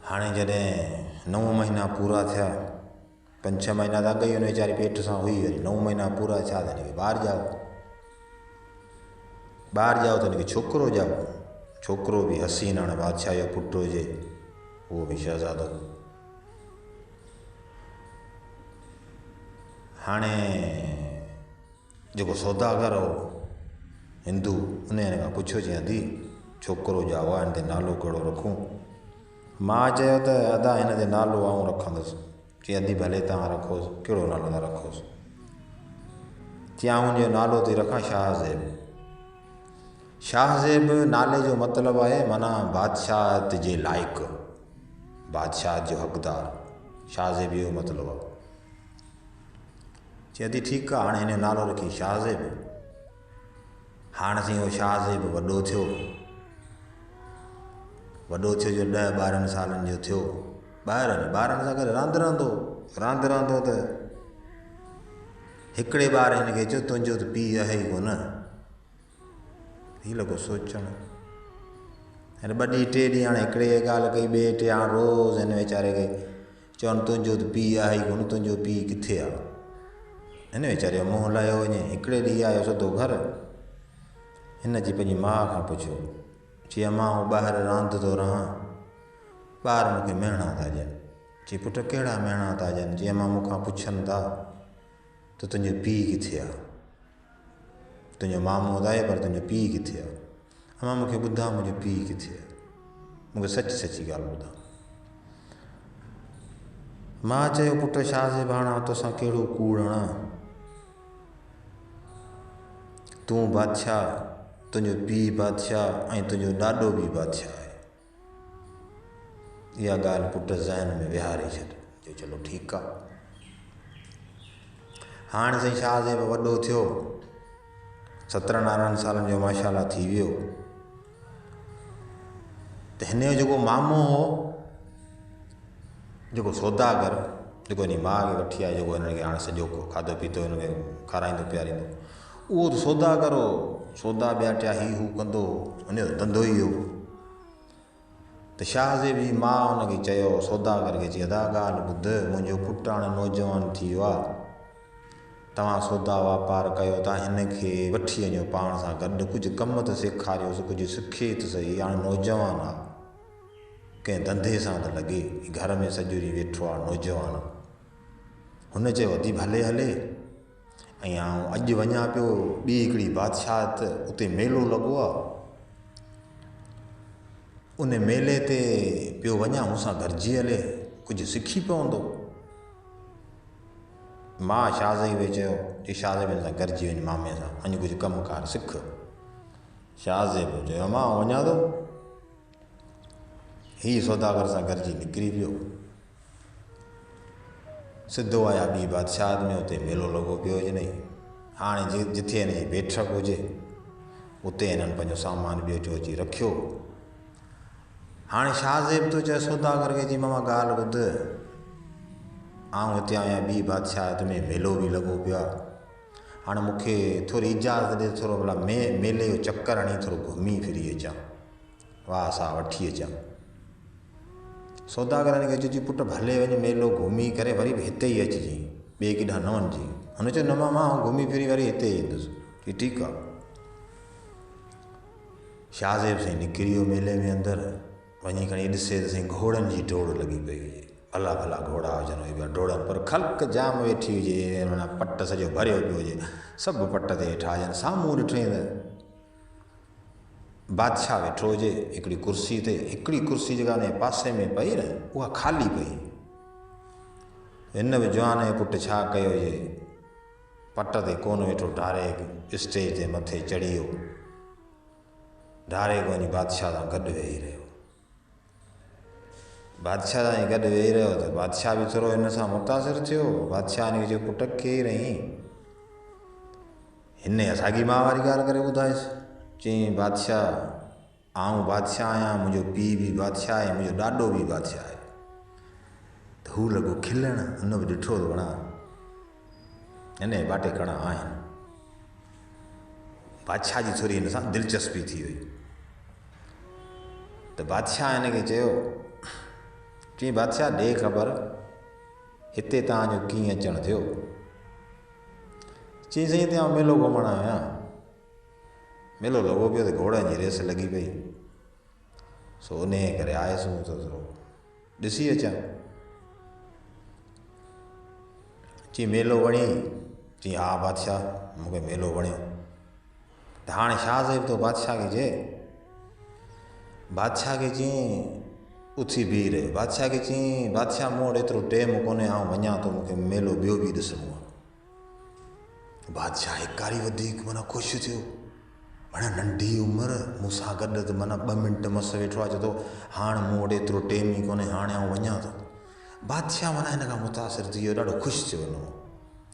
हाणे जॾहिं 9 महीना पूरा थिया, 5-6 महीना त अॻु ई हुन वीचारी पेट सां हुई, वरी 9 महीना पूरा थिया त हिन खे ॿारु ॼाओ। ॿारु ॼाओ त हिनखे छोकिरो ॼाओ, छोकिरो बि हसीन, हाणे बादशाह जो पुटु हुजे, उहो बि शहज़ादो। हाणे जेको सौदागर हो हिंदू, उन हिन खां पुछियो, चई अदी छोकिरो ॼाओ आहे, हिन ते नालो कहिड़ो रखूं? मां चयो त अदा हिन ते नालो आउं रखंदुसि। चई अदी भले तव्हां रखोसि, कहिड़ो नालो था रखोसि? चई आउं हुनजो नालो थी रखां शाहज़ैब। शाहज़ेब नाले जो मतिलबु आहे माना बादशाहत जे लाइक़ु, बादशाह जो हक़दार, शाहज़ेब इहो मतिलबु आहे। चए थी ठीकु आहे, हाणे हिन जो नालो रखी शाहज़ेब। हाणे साईं उहो शाहज़ेब वॾो थियो जो 10-12 सालनि जो थियो। ॿारनि सां गॾु रांदि रहंदो त हिकिड़े ॿार हिन खे चयो तुंहिंजो त पीउ आहे ई कोन। हीअ लॻो सोचणु। हाणे 2 ॾींहं 3 ॾींहं हाणे हिकिड़े ॻाल्हि कई, ॿिए टे हाणे रोज़ु हिन वीचारे खे चवनि तुंहिंजो त पीउ आहे ई कोन, तुंहिंजो पीउ किथे आहे। हिन वीचारे जो मुंहुं लाहियो वञे। हिकिड़े ॾींहुं आयो सिधो घर, हिन जी पंहिंजी माउ खां पुछियो, चई मां ॿाहिरि रांदि थो रहां, ॿार मूंखे मेणा था ॾियनि। चई पुट कहिड़ा मेणा था ॾियनि? चई मां मूंखां पुछनि था त तुंहिंजो पीउ किथे आहे, तुंहिंजो मामो त आहे पर तुंहिंजो पीउ किथे आहे? मां मूंखे ॿुधा मुंहिंजो पीउ किथे आहे, मूंखे सची ॻाल्हि ॿुधा। मां चयो पुट शाहज़ेब हाणे तोसां कहिड़ो कूड़ हणां, तूं बादशाह, तुंहिंजो पीउ बादशाह ऐं तुंहिंजो ॾाॾो बि बादशाह आहे। इहा ॻाल्हि पुट ज़हन में विहारे छॾ। जो चलो ठीकु आहे। हाणे साईं शाहज़ेब वॾो थियो, 17-18 सालनि जो माशाअल्लाह थी वियो। त हिन जो जेको मामो हो, जेको सौदागर, जेको हिन माउ खे वठी आयो, जेको हिन खे हाणे सॼो खाधो पीतो हिन खे खाराईंदो पीआरींदो, उहो त सौदागर हो। सौदा ॿिया टिया हू कंदो, हुन जो धंधो ई हो। त शाहज़ेब जी माउ हुनखे चयो, सौदागर खे चई अदा ॻाल्हि ॿुध, मुंहिंजो पुटु हाणे नौजवान थी वियो आहे, तव्हां सौदा वापारु कयो था, हिन खे वठी वञो पाण सां गॾु, कुझु कमु त सेखारियोसि, कुझु सिखे त सही। हाणे नौजवान आहे, कंहिं धंधे सां त लॻे, घर में सॼो ॾींहुं वेठो आहे, नौजवान आहे। हुन चयो अदी भले हले। ऐं अॼु वञा पियो ॿी हिकिड़ी बादशाहत, उते मेलो लॻो आहे, उन मेले ते पियो वञा, मूंसां गॾिजी हले, कुझु सिखी पवंदो। मां शाहज़ेब चयो कि शाहज़ेब सां गॾिजी वञ, मामे सां वञी कुझु कमुकार सिख। शाहज़ेब चयो मां वञा थो। हीउ सौदागर सां गॾिजी निकिरी पियो, सिधो आया ॿी बादशाहत में, उते मेलो लॻो पियो हुजे। हाणे जिथे हिन जी बैठक हुजे उते हिननि पंहिंजो सामान ॿियो अची रखियो। हाणे शाहज़ेब तो चए सौदागर खे, जी मामा ॻाल्हि ॿुध, हिते आहियां ॿी बादशाहत में, मेलो बि लॻो पियो आहे, हाणे मूंखे थोरी इजाज़त ॾे, थोरो भला मेले जो चकर हणी थोरो घुमी फिरी अचां, वाह साह वठी अचां। सौदागर खे चयो पुट भले वञ, मेलो घुमी करे वरी बि हिते ई अचिजांइ, ॿिए केॾांहुं न वञिजांइ। हुन चयो न मां घुमी फिरी वरी हिते ई ईंदुसि। चई ठीकु आहे। शाहज़ेब साईं निकिरी वियो मेले में अंदरि, वञी खणी ॾिसे त साईं घोड़नि जी डोड़ लॻी पई हुजे। भला घोड़ा हुजनि पिया डोड़नि, पर ख़ल्क़ जाम वेठी हुजे, माना पट सॼो भरियो पियो हुजे, सभु पट ते वेठा हुजनि। साम्हूं ॾिठईं त बादशाह वेठो हुजे हिकिड़ी कुर्सी ते, हिकिड़ी कुर्सी जेका हुन पासे में पई न, उहा ख़ाली पई। हिन बि जवान जो पुटु छा कयो हुजे, पट ते कोन वेठो, डायरेक्ट स्टेज ते मथे चढ़ी वियो, डायरेक्ट वञी बादशाह सां गॾु वेही रहियो। बादशाह सां गॾु वेही रहियो त बादशाह बि थोरो हिन सां मुतासिर थियो। बादशाह ने चयो पुट केरु रही? हिन असांजी माउ वारी ॻाल्हि करे ॿुधायसि। चई बादशाह आऊं बादशाह आहियां, मुंहिंजो पीउ बि बादशाह आहे, मुंहिंजो ॾाॾो बि बादशाह आहे। त हू लॻो खिलणु, हुन बि ॾिठो त वणा हिन जे ॿाटे कणा आहिनि। बादशाह जी थोरी हिन सां दिलचस्पी थी वई। त बादशाह हिन खे चयो, चई बादशाह ॾे ख़बर, हिते तव्हांजो कीअं अचणु थियो? चई साईं हिते आउं मेलो घुमणु आयो आहियां। मेलो लॻो पियो त घोड़नि जी रेस लॻी पई, सो उन करे आयुसि त थोरो ॾिसी अचां। चई मेलो वणी? चई हा बादशाह मूंखे मेलो वणियो। त हाणे शाहज़ेब तो बादशाह खे चए, बादशाह खे चई उथी बीह रहियो। बादशाह खे चई बादशाह मूं वटि एतिरो टाइम कोन्हे, आउं वञा थो, मूंखे मेलो ॿियो बि ॾिसणो आहे। बादशाह हिकारी वधीक माना ख़ुशि थियो। माना नंढी उमिरि मूंसां गॾु त माना 2 मिंट मस वेठो आहे, चए थो हाणे मूं वटि एतिरो टेम ई कोन्हे, हाणे आउं वञा थो। बादशाह माना हिन खां मुतासिर थी वियो, ॾाढो ख़ुशि थियो वञो।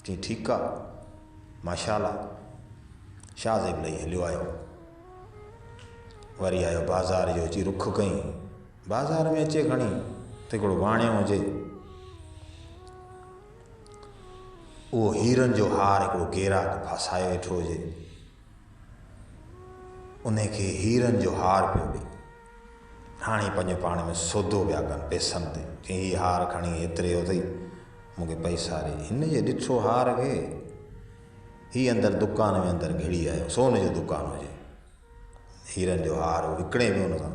चई ठीकु आहे, माशाल्लाह। शाह ज़ेब लही हलियो आयो, वरी आयो बाज़ार जो, अची रुख कई, बाज़ार में अचे खणी त हिकिड़ो वाणियो हुजे, उहो हीरनि जो हार हिकिड़ो ग्राहक फासाए वेठो हुजे, उनखे हीरनि जो हार पियो ॾे। हाणे पंहिंजे पाण में सौदो पिया कनि पैसनि ते, चई हीअ हार खणी एतिरे जो अथई, मूंखे पैसा ॾे। हिन जे ॾिठो हार खे, हीअ अंदरि दुकान में अंदरि घिड़ी आयो, सोन जो दुकान हुजे, हीरनि जो हार विकिणे पियो हुन सां।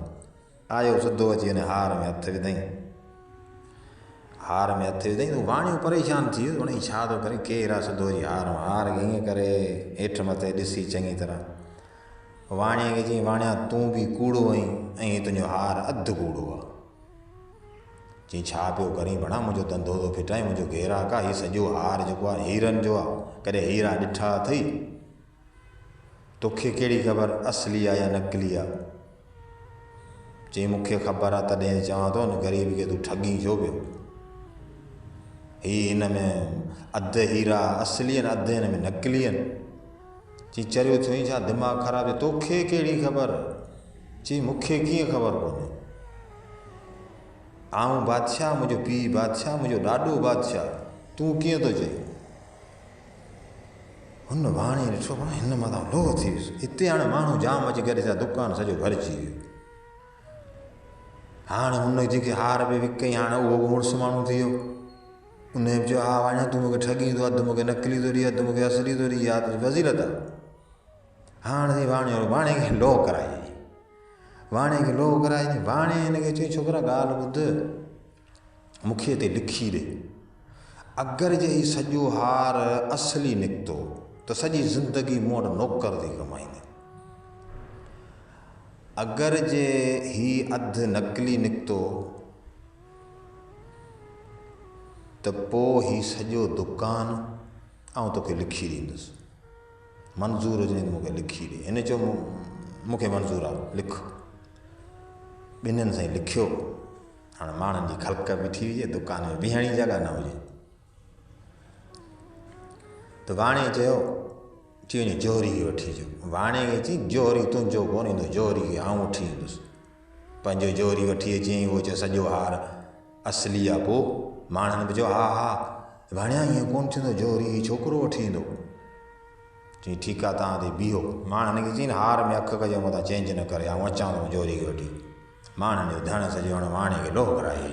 आयो सिधो अची हुन हार में हथु विधई, हार में हथु विधई त वाणियो परेशान थी वियो, हुन छा थो करे, केरु आहे, सिधो अची हार खे हीअं करे हेठि मथे ॾिसी चङी तरह। वाणीअ खे चई वाणिया तूं बि कूड़ो आहीं, ऐं तुंहिंजो हार अधु कूड़ो आहे। चई छा पियो करीं भणा, मुंहिंजो धंधो थो फिटाए, मुंहिंजो ग्राहक आहे, हीउ सॼो हार जेको आहे हीरनि जो आहे, कॾहिं हीरा ॾिठा अथई, तोखे कहिड़ी ख़बर असली आहे या नकली आहे। चई मूंखे ख़बर आहे, तॾहिं चवां थो न ग़रीब खे तूं ठगी छो पियो। हीअ हिन में अधु हीरा असली आहिनि, अधु हिन में नकली आहिनि। चई चरियो थियो ई छा, दिमाग़ु ख़राबु थियो, तोखे कहिड़ी ख़बर। चई मूंखे कीअं ख़बर कोन्हे, आऊं बादशाह, मुंहिंजो पीउ बादशाह, मुंहिंजो ॾाॾो बादशाह, तूं कीअं थो चई। हुन वाणी ॾिठो, हिन मथां लोह थी वियुसि, हिते हाणे माण्हू जाम अची करे छा दुकान सॼो भरिजी वियो। हाणे हुन जेके हार पे विकई, हाणे उहो मुड़ुसु माण्हू थी वियो। उन बि चयो हा वाणिया तूं मूंखे ठगी थो, अधु मूंखे नकली थो ॾिए, अधु मूंखे असली थो ॾिए, या त वज़ीरत आहे। हाणे वाणे खे लोह कराई, वाणे खे लोह कराई। वाणे हिनखे चई छोकिरा ॻाल्हि ॿुध, मूंखे हिते लिखी ॾे, अगरि जे हीउ सॼो हार असली निकितो त सॼी ज़िंदगी मूं वटि नौकर थी कमाईंदे, अगरि जे हीउ अधु नकली निकितो त पोइ हीउ सॼो दुकानु आउं तोखे लिखी ॾींदुसि, मंज़ूरु हुजे त मूंखे लिखी ॾे। हिन चयो मूंखे मंज़ूरु आहे, लिख। ॿिन्हिनि सां लिखियो। हाणे माण्हुनि जी ख़लक़ बीठी हुजे, दुकान में बीहण जी जॻह न हुजे, त वाणे चयो चई वञी जोहरी खे वठी अचो। वाणे खे चई जोहरी तुंहिंजो कोन ईंदो, जोहरी खे आउं वठी ईंदुसि। पंहिंजो जोहरी वठी अची, उहो चयो सॼो हार असली आहे। पोइ माण्हुनि बि चयो हा हा वाणिया ईअं कोन थींदो, जोहरी छोकिरो वठी ईंदो। चई ठीकु आहे, तव्हां ते बीहो। माण्हुनि खे चई न हार में अखि कजो मथां चेंज न करे, आउं अचां थो जोहरी खे वठी। माण्हुनि जो धण सॼो हाणे वाणे खे लोह कराए।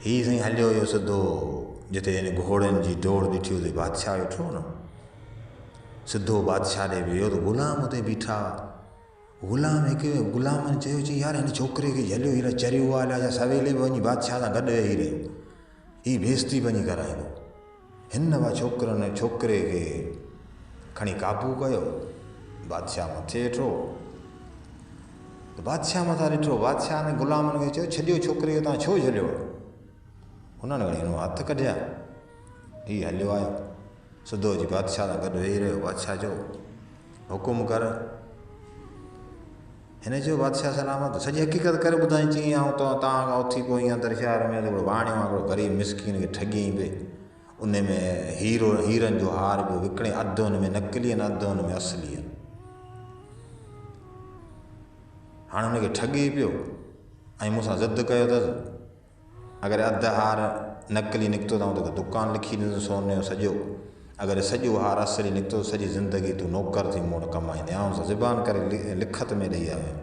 हीअ साईं हलियो हुयो सिधो जिते हिन घोड़नि जी डोड़ ॾिठी हुई, बादशाह वेठो न, सिधो बादशाह ॾे वियो त ग़ुलाम हुते बीठा। ग़ुलाम हिकु ग़ुलामनि चयो, चई यार हिन छोकिरे खे हलियो हीअ चरियो आहे अलाए छा, सवेले बि वञी बादशाह सां गॾु वेही रहियो, हीअ बेइज़ती वञी कराईंदो। हिन छोकिरे खे खणी काबू कयो, बादशाह मथे वेठो। त बादशाह मथां ॾिठो, बादशाह ने ग़ुलामनि खे चयो छॾियो छोकिरे खे, तव्हां छो छॾियो। हुननि वरी हिन हथ कढिया, हीअ हलियो आयो सिधो अची बादशाह सां गॾु वेही रहियो। बादशाह चयो हुकुम कर। हिन चयो बादशाह सलामत, सॼी हक़ीक़त करे ॿुधाई। चई आउं तव्हां खां उथी पोइ अंदरि शहर में हिकिड़ो वाणियो आहे, हिकिड़ो ग़रीब मिसकीन खे ठगी पे, उन में हीरनि जो हार पियो विकिणे, अधु हुन में नकली आहिनि, अधु हुन में असली आहिनि। हाणे हुनखे ठगे पियो ऐं मूंसां ज़िद कयो अथसि, अगरि अधु हार नकली निकितो त आउं तोखे दुकानु लिखी ॾींदुसि सोने जो सॼो, अगरि सॼो हार असली निकितो सॼी ज़िंदगी तूं नौकर थी मूं वटि कमाईंदे। आउं ज़बान करे लिखत में ॾेई आयो।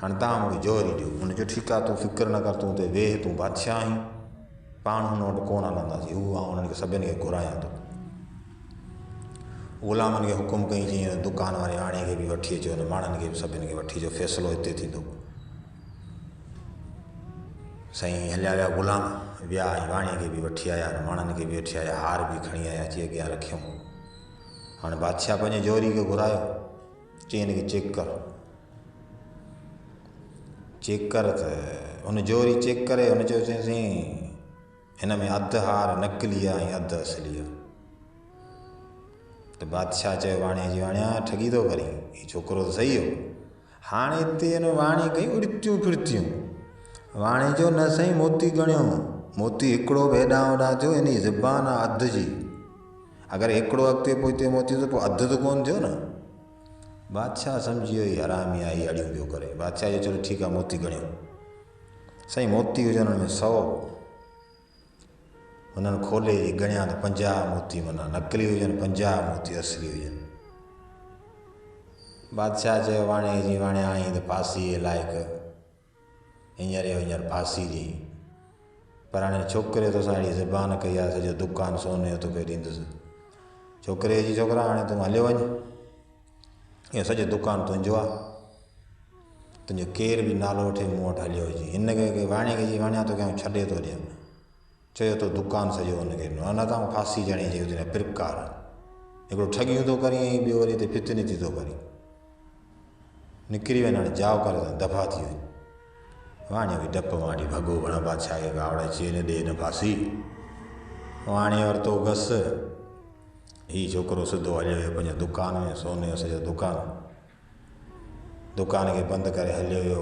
हाणे तव्हां मूंखे जोहरी ॾियो। हुन चयो ठीकु आहे, तूं फ़िक्रु न कर, तूं हुते वेह, तूं बादशाह आहीं, पाण हुन वटि कोन हलंदासीं, हू आउं हुननि खे सभिनि खे घुरायां थो। ग़ुलामनि खे हुकुम कई, चई दुकान वारे आणे खे बि वठी अचो, हुन माण्हुनि खे बि सभिनि खे वठी अचो, फ़ैसिलो हिते थींदो। साईं हलिया विया ग़ुलाम, विया ऐं वाणीअ खे बि वठी आया, माण्हुनि खे बि वठी आया, हार बि खणी आया, अची अॻियां रखियऊं। हाणे बादशाह पंहिंजे जोहरी खे घुरायो, चई हिनखे चेक कर। चेक कर त हुन जोहरी चेक करे हुन चयो, चईं हिन में अधु हार नकली आहे ऐं अधु असली आहे। त तो बादशाह चयो वाणे जी वाणिया ठगी थो करी, हीउ छोकिरो त सही हो। हाणे हिते हिन वाणी कई उड़तियूं फिरतियूं। वाणे जो न साईं मोती गणियो, मोती हिकिड़ो बि हेॾां होॾां थियो, इन जी ज़बान आहे अधु जी। अगरि हिकिड़ो अॻिते पोइते मोती त पोइ अधु त कोन थियो न। बादशाह सम्झी वियो हीउ हरामी आहे, हीउ अड़ियूं पियो करे। बादशाह जो चलो ठीकु आहे, मोती गणियो। साईं मोती हुजनि हुन में 100, हुननि खोले गणिया त 50 मोती, माना नकली हुजनि 50 मोती असली हुजनि। बादशाह चयो वाणे जी वाणे आई त फांसी लाइक़ु, हींअर फांसी ॾी। पर हाणे छोकिरे तोसां अहिड़ी ज़बान कई आहे, सॼो दुकानु सोने जो तोखे ॾींदुसि। छोकिरे जी छोकिरा हाणे तूं हलियो वञु, इहो सॼो दुकानु तुंहिंजो आहे, तुंहिंजो केर बि नालो वठे मूं वटि हलियो हुजे। हिनखे वाणे जी वाणिया तोखे छॾे थो ॾियां, चयो तो दुकानु सॼो हुनखे ॾिनो। अञा तां फांसी ॼणी चई हुते पिरकार, हिकिड़ो ठगियूं थो करी, ऐं ॿियो वरी हिते फितनीती थो करी। निकिरी वञ, हाणे जाओ करे दफ़ा थी वञ। वाणे बि डप मारी भॻो भण बादशाह खे गावड़ अची वञे, ॾे न फांसी। वाणे वरितो गस, हीउ छोकिरो सिधो हलियो वियो पंहिंजे दुकान में, सोने जो सॼो दुकान खे बंदि करे हलियो वियो।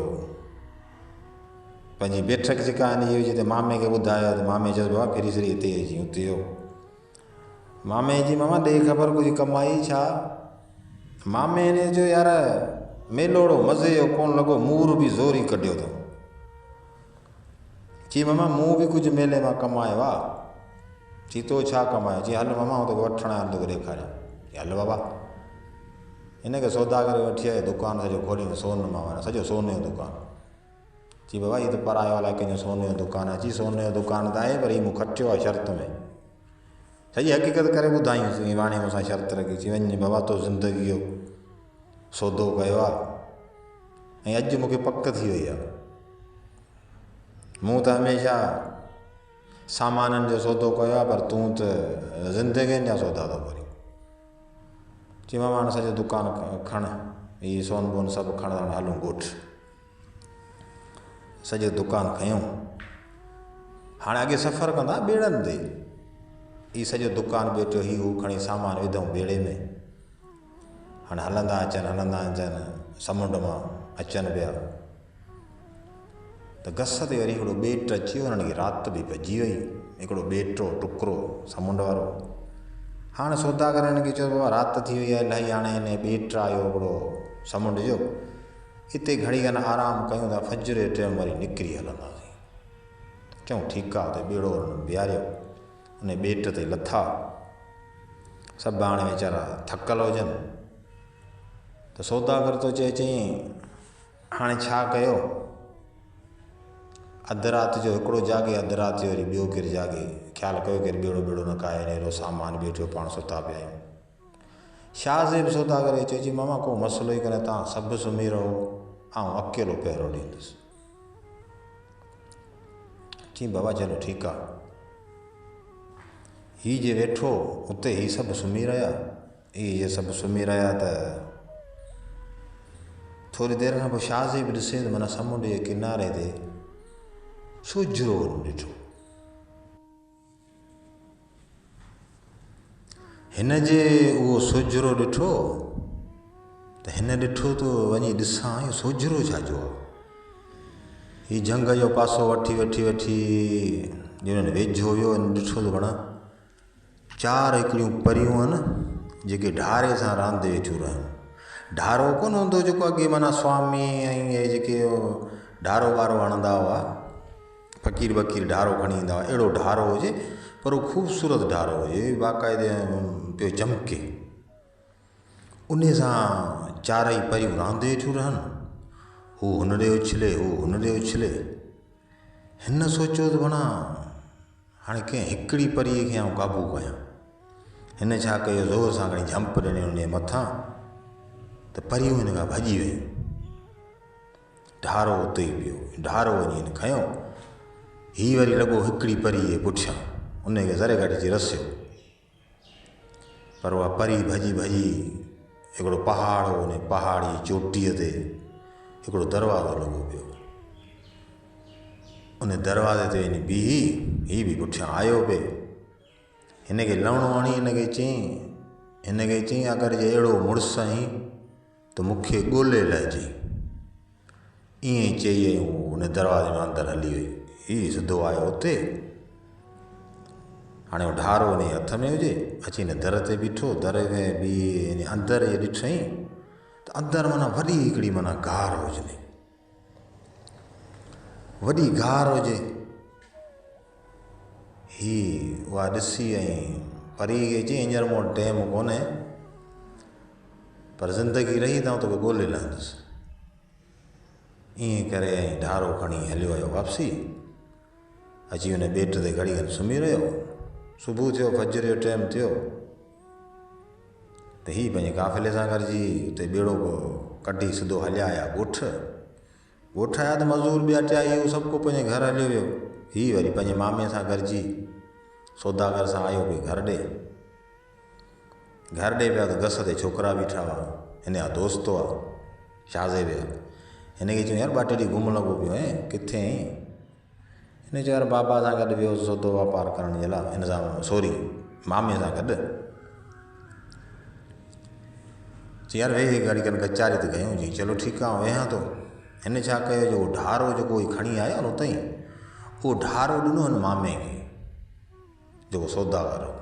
पंहिंजी बैठक जेका हिन जी हुई, जिते मामे खे ॿुधायो त मामे चयो बाबा फिरी सरी हिते अची, हुते हो। मामे जी मामा ॾे ख़बर कुझु कमाई छा? मामे ने चयो यार मेलोड़ो मज़े जो कोन लॻो, मूर बि ज़ोर ई कढियो अथऊं। चई मामा मूं बि कुझु मेले मां कमायो आहे। चई तो छा कमायो? चई हल मामा हुते वठणु आयो तोखे ॾेखारियां। हल बाबा, हिनखे सौदागर वठी आयो, दुकानु सॼो खोलींदो सोन मां, वारा सॼो सोने जो दुकानु। चई बाबा हीअ त परायो अलाए कंहिंजो सोने जो दुकानु आहे। चई सोने जो दुकानु त आहे, पर हीउ मूं खटियो आहे शर्त में, सॼी हक़ीक़त करे ॿुधायूंसि। वाणे मूंसां शर्त रखी, चई वञ बाबा तो ज़िंदगी जो सौदो कयो आहे, ऐं अॼु मूंखे पक थी वई आहे। मूं त हमेशह सामाननि जो सौदो कयो आहे, पर तूं त ज़िंदगियुनि जा सौदा थो करी। चई मामा हाणे सॼो दुकानु खण, हीअ सोन बोन सभु खण, हाणे हलूं ॻोठु। सॼो दुकानु खयूं। हाणे अॻे सफ़र कंदा ॿेड़नि ते, हीउ सॼो दुकानु ॿेठो, हीउ हू खणी सामान विधऊं ॿेड़े में। हाणे हलंदा अचनि, समुंड मां अचनि पिया त गस ते वरी हिकिड़ो ॿेट अची वियो। हुननि खे राति बि भॼी वई, हिकिड़ो ॿेटो टुकड़ो समुंड वारो। हाणे सौदागर हिन खे चयो बाबा राति थी वई आहे इलाही, हाणे हिन ॿेट आयो हिकिड़ो समुंड जो, हिते घणी खनि आराम कयूं था, फजर जे टाइम वरी निकिरी हलंदासीं। चऊं ठीकु आहे, हुते ॿेड़ो बीहारियो, हुन ॿेट ते लथा। सभु हाणे वीचारा थकल हुजनि त सौदागर तो चई हाणे छा कयो? अधु राति जो हिकिड़ो जागे, अधु राति जो वरी ॿियो केरु जागे। ख़्यालु कयो केरु ॿेड़ो न काए, अहिड़ो सामान ॿेठो, पाण सुता पिया आहियूं। शाहज़ेब सौदागर खे चयो मामा को मसइलो ई कोन्हे, तव्हां सभु सुम्ही रहो, ऐं अकेलो पहिरो ॾींदुसि। चई बाबा चलो ठीकु आहे। हीउ जे वेठो उते, हीउ सभु सुम्ही रहिया, त थोरी देरि खां पोइ शाहज़ेब ॾिसे त माना समुंड जे किनारे ते सुजरो ॾिठो। हिन जे उहो सुजरो ॾिठो त हिन ॾिठो त वञी ॾिसां इहो सुजरो छाजो आहे। हीउ जंग जो पासो वठी वेझो वियो, ॾिठो त भणा 4 हिकिड़ियूं परियूं आहिनि, जेके ढारे सां रांदि वेठियूं रहनि। ढारो कोन हूंदो जेको अॻे माना स्वामी ऐं इहे जेके ढारो वारो हणंदा हुआ, फ़क़ीर ॿकीर ढारो खणी ईंदा हुआ, अहिड़ो ढारो हुजे, पर उहो ख़ूबसूरत ढारो हुजे, बाक़ाइदे पियो चमके। उन सां 4 परियूं रांदि वेठियूं रहनि, हू हुन ॾे उछले। हिन सोचियो त भणा हाणे कंहिं हिकिड़ी परीअ खे आउं क़ाबू कयां। हिन छा कयो, ज़ोर सां खणी जंप ॾिनी हुन जे मथां, त परियूं हिन खां भॼी वयूं। ढारो उते ई पियो, ढारो वञी हिन खयो। हीउ वरी लॻो हिकिड़ी परी जे पुठियां, उनखे ज़रे घटि रसियो। पर उहा परी भॼी हिकिड़ो पहाड़ हो, उन पहाड़ जी चोटीअ ते हिकिड़ो दरवाज़ो लॻो पियो। उन दरवाज़े ते वञी बीही, हीउ बि पुठियां आयो पिए। हिनखे लवणो हणी हिनखे चयईं हिनखे चई अगरि जे अहिड़ो मुड़ुसु आहीं त मूंखे ॻोल्हे लाइजांइ। ईअं ई चई हुन दरवाज़े में अंदरि हली वई। हीउ सिधो आयो हुते, हाणे ढारो हिन हथ में हुजे, अची हिन दर ते बीठो। दर में बि अंदरि ॾिठईं त अंदरि माना वॾी हिकिड़ी माना गार हुजे, वॾी गार हुजे। उहा ॾिसी ऐं परी खे चई हींअर मूं वटि टाइम कोन्हे, पर ज़िंदगी रही त तोखे ॻोल्हे लहंदुसि। ईअं करे ऐं ढारो खणी हलियो आयो वापसी। अची हुन ॿेट ते घड़ी खनि सुम्ही रहियो। सुबुह थियो, फजर जो टाइम थियो त हीउ पंहिंजे काफ़िले सां गॾिजी उते ॿेड़ो कढी सिधो हलिया आया ॻोठ। ॻोठ आया त मज़दूर ॿिया टिया इहो सभु को पंहिंजे घर हलियो वियो। हीउ वरी पंहिंजे मामे सां गॾिजी सौदागर सां आयो पियो घर ॾे। घर ॾे पिया त घस ते छोकिरा बीठा हुआ। हिन जा दोस्त हुआ शाज़े पिया। हिनखे चयूं यार ॿ टे ॾींहं घुमण लॻो पियो ऐं किथे आहीं? हिन चयो यार बाबा सां गॾु वियो सौदो वापारु करण जे लाइ, हिन सां सॉरी मामे सां गॾु। चई यार वेही घड़ी खनि कचारी त कयूं। चई चलो ठीकु आहे वेहां थो। हिन छा कयो, जो ढारो जेको खणी आयो न उतां ई, उहो ढारो ॾिनो हिन मामे खे जेको सौदागर हो।